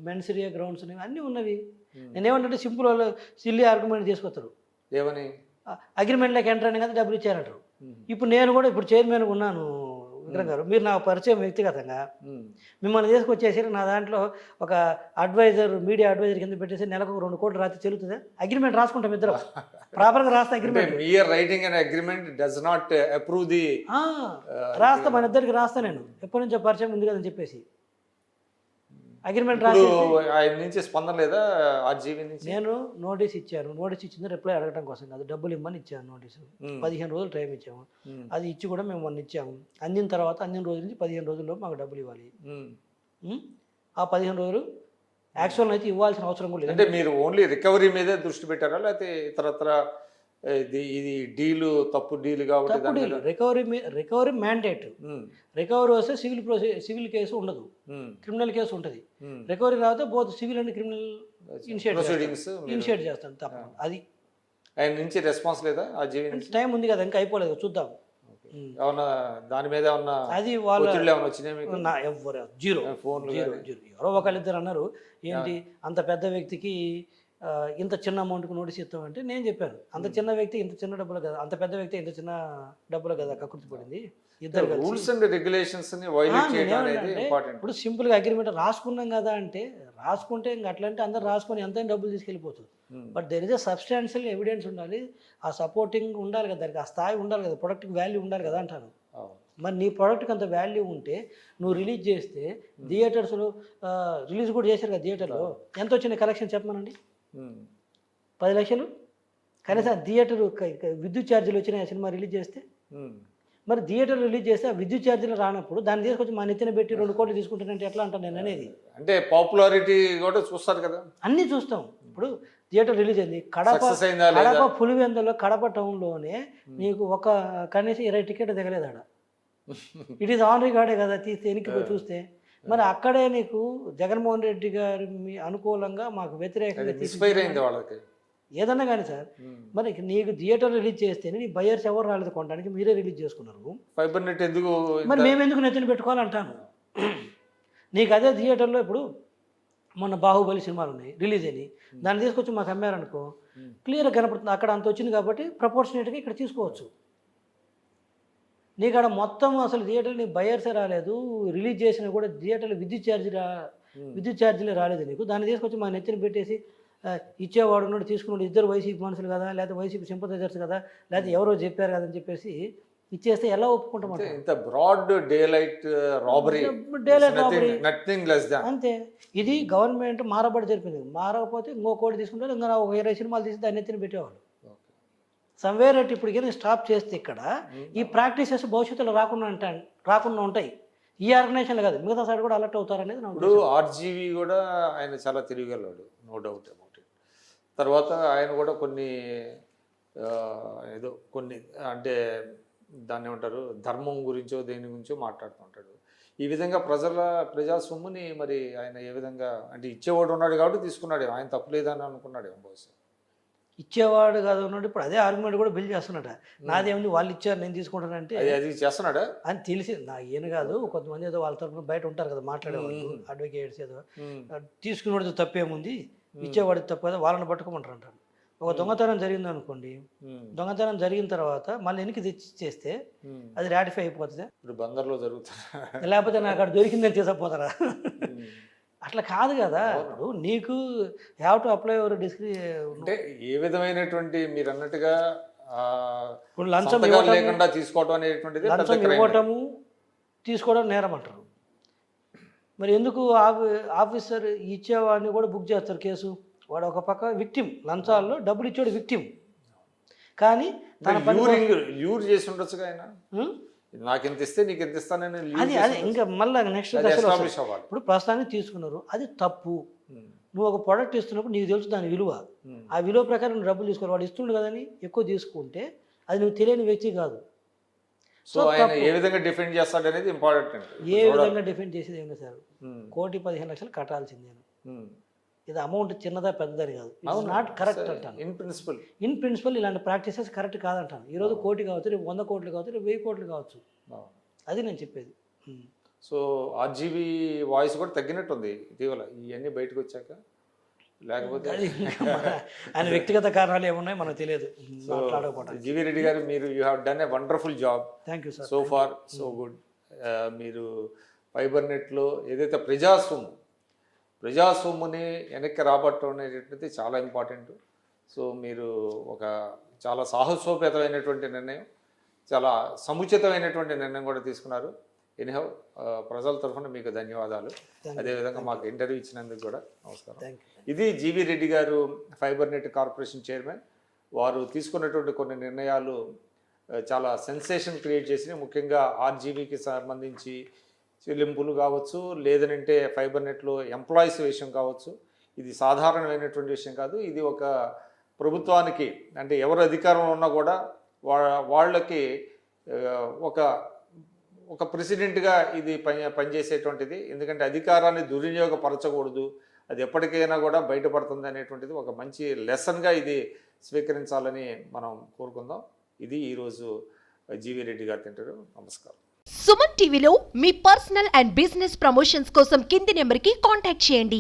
mens rea grounds అనేవి అన్నీ ఉన్నవి. నేనేమంటే సింపుల్ వాళ్ళు సిల్లీ ఆర్గ్యుమెంట్ చేసుకొస్తారు, ఏమని అగ్రిమెంట్లోకి ఎంటర్ అయిన కదా డబ్బులు ఇచ్చారంటారు. ఇప్పుడు నేను కూడా ఇప్పుడు చైర్మన్ ఉన్నాను విక్రమ్ గారు, మీరు నాకు పరిచయం వ్యక్తిగతంగా. ఉమ్. మిమ్మల్ని తీసుకొచ్చేసి నా దాంట్లో ఒక అడ్వైజర్, మీడియా అడ్వైజర్ కింద పెట్టేసి నెలకు 2 కోట్లు రాత్రి చెల్లుతుందా? అగ్రిమెంట్ రాసుకుంటాం ఇద్దరు, ప్రాపర్గా రాస్తే అంటే agreement mere writing an agreement does not approve the రాస్తా, మన ఇద్దరికి రాస్తా. నేను ఎప్పటి నుంచో పరిచయం ఉంది కదని చెప్పేసి అగ్రిమెంట్ ఇప్పుడు రాసి ఆయన నుంచి స్పందన లేదా ఆర్జీవీ నుంచి? నేను నోటీస్ ఇచ్చాను. నోటీస్ ఇచ్చింది రిప్లై అడగడం కోసం కాదు, డబ్బులు ఇమ్మని ఇచ్చాను నోటీసు. 15 రోజులు టైం ఇచ్చాము. అది ఇచ్చి కూడా మేము మొన్న ఇచ్చాము. అందిన తర్వాత అందిన రోజుల నుంచి 15 రోజుల్లో మాకు డబ్బులు ఇవ్వాలి. ఆ 15 రోజులు యాక్చువల్ అయితే ఇవ్వాల్సిన అవసరం కూడా లేదు. అంటే మీరు ఓన్లీ రికవరీ మీదే దృష్టి పెట్టారా, లేకపోతే ఇతరత్ర ఇది డీలు తప్పు డీలు కాబట్టి తప్పు డీల్, రికవరీ మ్యాండేట్. రికవరీ వస్తే సివిల్ కేసు ఉండదు, క్రిమినల్ కేసు ఉంటుంది. రికవరీ రాకపోతే both civil and criminal initiate చేస్తాను తప్ప. అది ఆయన నుంచి రెస్పాన్స్ లేదా ఆర్జీవీ నుంచి? టైం ఉంది కదా, ఇంకా అయిపోలేదు, చూద్దాం. ఏమన్నా దాని మీద ఏమన్నా అది వాళ్ళ ఒత్తిళ్ళు ఏమన్నా వచ్చినాయి మీకు? ఎవరు జీరో, ఎవరో ఒకళ్ళిద్దరు అన్నారు, ఏంటి అంత పెద్ద వ్యక్తికి ఇంత చిన్న అమౌంట్కి నోటీస్ ఇస్తామంటే నేను చెప్పాను, అంత చిన్న వ్యక్తి ఇంత చిన్న డబ్బులు కదా, అంత పెద్ద వ్యక్తి ఇంత చిన్న డబ్బులు కదా కక్కుర్తి పడింది. ఇద్దరు రూల్స్ అండ్ రెగ్యులేషన్స్ ని వైలేట్ చేయడం అనేది ఇంపార్టెంట్. ఇప్పుడు సింపుల్గా అగ్రిమెంట్ రాసుకున్నాం కదా అంటే, రాసుకుంటే ఇంకా అట్లా అంటే అందరు రాసుకొని ఎంత డబ్బులు తీసుకెళ్ళిపోతుంది. But there is a substantial evidence ఉండాలి, ఆ సపోర్టింగ్ ఉండాలి కదా, దానికి ఆ స్థాయి ఉండాలి కదా, ప్రొడక్ట్కి వాల్యూ ఉండాలి కదా అంటాను. మరి నీ ప్రోడక్ట్కి అంత వాల్యూ ఉంటే నువ్వు రిలీజ్ చేస్తే, థియేటర్స్లో రిలీజ్ కూడా చేశారు కదా థియేటర్లో, ఎంత వచ్చిన కలెక్షన్ చెప్పమనండి? 10 లక్షలు కనీసం థియేటర్ విద్యుత్ ఛార్జీలు వచ్చినాయి ఆ సినిమా రిలీజ్ చేస్తే. మరి థియేటర్ రిలీజ్ చేస్తే ఆ విద్యుత్ ఛార్జీలు రానప్పుడు దాన్ని తీసుకొచ్చి మా నెత్తిన పెట్టి 2 కోట్లు తీసుకుంటానంటే ఎట్లా అంటాను నేను అనేది. అంటే పాపులారిటీ కూడా చూస్తారు కదా, అన్నీ చూస్తాం. ఇప్పుడు థియేటర్ రిలీజ్ అయింది, కడప పులివెందులో, కడప టౌన్లోనే నీకు ఒక కనీసం 20 టికెట్ దిగలేదు ఆడ. ఇట్ ఈస్ ఆన్ రికార్డే కదా, తీస్తే వెనక్కి చూస్తే. మరి అక్కడే నీకు జగన్మోహన్ రెడ్డి గారి అనుకూలంగా మాకు వ్యతిరేకంగా ఏదన్నా కానీ సార్, మరి నీకు థియేటర్ రిలీజ్ చేస్తే నీ బయర్స్ ఎవరు రాలేదు కొనడానికి, మీరే రిలీజ్ చేసుకున్నారు. ఫైబర్ నెట్ ఎందుకు, మరి మేము ఎందుకు నెత్తిన పెట్టుకోవాలంటాను. నీకు అదే థియేటర్లో ఇప్పుడు మొన్న బాహుబలి సినిమాలు ఉన్నాయి రిలీజ్ అయినాయి, దాన్ని తీసుకొచ్చి మాకు అమ్మారనుకో క్లియర్గా కనపడుతుంది, అక్కడ అంత వచ్చింది కాబట్టి ప్రపోర్షనేట్గా ఇక్కడ తీసుకోవచ్చు. నీకు అక్కడ మొత్తం అసలు థియేటర్ నీ బయర్సే రాలేదు, రిలీజ్ చేసినా కూడా థియేటర్లో విద్యుత్ ఛార్జీలే రాలేదు నీకు, దాన్ని తీసుకొచ్చి మా నెత్తిన పెట్టేసి ఇచ్చేవాడు ఉన్నాడు తీసుకున్నాడు, ఇద్దరు వైసీపీ మనుషులు కదా, లేకపోతే వైసీపీ సింపథైజర్స్ కదా, లేకపోతే ఎవరో చెప్పారు కదా అని చెప్పేసి ఇచ్చేస్తే ఎలా ఒప్పుకుంటాం? ఇంత broad daylight robbery, nothing less than. అంతే. ఇది గవర్నమెంట్ మారబడి జరిపింది, మారకపోతే ఇంకో కోటి తీసుకుంటారు, ఇంకా ఒక 20 సినిమాలు తీసి దాన్ని ఎత్తిన పెట్టేవాళ్ళు. సమ్వేర్ అట్ ఇప్పటికీ స్టాప్ చేస్తే ఇక్కడ ఈ ప్రాక్టీసెస్ భవిష్యత్తులో రాకుండా ఉంటాయి. ఈ ఆర్గనైజేషన్లు కాదు, మిగతా సైడ్ కూడా అలర్ట్ అవుతారనేది నా ఇప్పుడు ఆర్జీవీ కూడా ఆయన చాలా తిరిగేవాడు, నో డౌట్ అబౌట్ ఇట్. తర్వాత ఆయన కూడా కొన్ని ఏదో కొన్ని అంటే దాన్ని ఏమంటారు, ధర్మం గురించో దేని గురించో మాట్లాడుతుంటాడు. ఈ విధంగా ప్రజా సొమ్ముని మరి ఆయన ఏ విధంగా, అంటే ఇచ్చేవాడు ఉన్నాడు కాబట్టి తీసుకున్నాడు, ఆయన తప్పులేదని అనుకున్నాడు బహుశా. ఇచ్చేవాడు కాదు ఉన్నాడు. ఇప్పుడు అదే ఆర్గ్యుమెంట్ కూడా బిల్డ్ చేస్తున్నాడు, నాదేముంది వాళ్ళు ఇచ్చారు నేను తీసుకుంటానంటే. అది చేస్తున్నాడా అని తెలిసి నా ఈయన కాదు, కొంతమంది ఏదో వాళ్ళ తరఫున బయట ఉంటారు కదా మాట్లాడేవాళ్ళు, అడ్వకేట్స్ ఏదో తీసుకునేవాడితో తప్పేముంది, ఇచ్చేవాడికి తప్పు కదా, వాళ్ళని పట్టుకోమంటారు అంటారు. ఒక దొంగతనం జరిగింది అనుకోండి, దొంగతనం జరిగిన తర్వాత మళ్ళీ వెనక్కి తెచ్చి చేస్తే అది రాటిఫై అయిపోతుంది. ఇప్పుడు బందర్లో జరుగుతుంది, లేకపోతే నాకు అక్కడ దొరికిందని తీసుకుపోతారా? అట్లా కాదు కదా. ఇప్పుడు నీకు have to apply your degree. అంటే ఏ విధమైనటువంటి మీరు అన్నట్టుగా ఇప్పుడు లంచం లేకుండా తీసుకోవడం అనేటువంటిది, లంచం ఇవ్వటము తీసుకోవడం నేరం అంటారు. మరి ఎందుకు ఆఫీసర్ ఇచ్చేవాడిని కూడా బుక్ చేస్తారు కేసు? వాడు ఒక పక్క విక్టిమ్, లంచాల్లో డబ్బులు ఇచ్చాడు విక్టిమ్, కానీ తన ల్యూర్ చేసి ఉండొచ్చు ఆయన, నాకు ఎంత ఇస్తే నీకు ఎంత ఇస్తానని. అది ఇంకా మళ్ళీ నెక్స్ట్ దశలో ఇప్పుడు ప్రస్తుతానికి తీసుకున్నారు, అది తప్పు. నువ్వు ఒక ప్రోడక్ట్ ఇస్తున్నప్పుడు నీకు తెలుసు దాని విలువ, ఆ విలువ ప్రకారం నువ్వు డబ్బులు తీసుకోవాలి. వాడు ఇస్తుండు కదని ఎక్కువ తీసుకుంటే అది నువ్వు తెలియని వ్యక్తి కాదు. సో ఆయన ఏ విధంగా డిఫెండ్ చేస్తాడు అనేది ఇంపార్టెంట్. ఏ విధంగా డిఫెండ్ చేసేది ఏమి సార్, 1,15,00,000 కట్టాల్సిందే. ఇది అమౌంట్ చిన్నదా పెద్దదని కాదు, ఇట్స్ నాట్ కరెక్ట్ అంటాను. ఇన్ ప్రిన్సిపల్ ఇలాంటి ప్రాక్టీసెస్ కరెక్ట్ కాదంటాను. ఈరోజు 1 కోటి కావచ్చు, రేపు 100 కోట్లు కావచ్చు, రేపు 1000 కోట్లు కావచ్చు, అది నేను చెప్పేది. సో ఆర్జీవీ వాయిస్ కూడా తగ్గినట్టుంది ఇటీవల ఇవన్నీ బయటకు వచ్చాక, లేకపోతే ఆయన వ్యక్తిగత కారణాలు ఏమున్నాయి మనకు తెలియదు. జీవీ రెడ్డి గారు, మీరు you have done a wonderful job. Thank you sir. So far so good. మీరు ఫైబర్ నెట్లో ఏదైతే ప్రజాసొమ్ముని వెనక్కి రాబట్టడం అనేటువంటిది చాలా ఇంపార్టెంట్. సో మీరు ఒక చాలా సాహసోపేతమైనటువంటి నిర్ణయం, చాలా సముచితమైనటువంటి నిర్ణయం కూడా తీసుకున్నారు. ఎనీహౌ ప్రజల తరఫున మీకు ధన్యవాదాలు. అదేవిధంగా మాకు ఇంటర్వ్యూ ఇచ్చినందుకు కూడా నమస్కారం. Thank you. ఇది జీవి రెడ్డి గారు, ఫైబర్ నెట్ కార్పొరేషన్ చైర్మన్. వారు తీసుకున్నటువంటి కొన్ని నిర్ణయాలు చాలా సెన్సేషన్ క్రియేట్ చేసినాయి. ముఖ్యంగా ఆర్జీబీకి సంబంధించి చెల్లింపులు కావచ్చు, లేదనంటే ఫైబర్ నెట్లో ఎంప్లాయీస్ విషయం కావచ్చు. ఇది సాధారణమైనటువంటి విషయం కాదు. ఇది ఒక ప్రభుత్వానికి, అంటే ఎవరు అధికారంలో ఉన్నా కూడా వాళ్ళకి ఒక ప్రెసిడెంట్గా ఇది పనిచేసేటువంటిది. ఎందుకంటే అధికారాన్ని దుర్వినియోగపరచకూడదు, అది ఎప్పటికైనా కూడా బయటపడుతుంది అనేటువంటిది ఒక మంచి లెసన్గా ఇది స్వీకరించాలని మనం కోరుకుందాం. ఇది ఈరోజు జీవి రెడ్డి గారు తింటారు. నమస్కారం. సుమన్ టీవీలో మీ పర్సనల్ అండ్ బిజినెస్ ప్రమోషన్స్ కోసం కింది నెంబర్కి కాంటాక్ట్ చేయండి.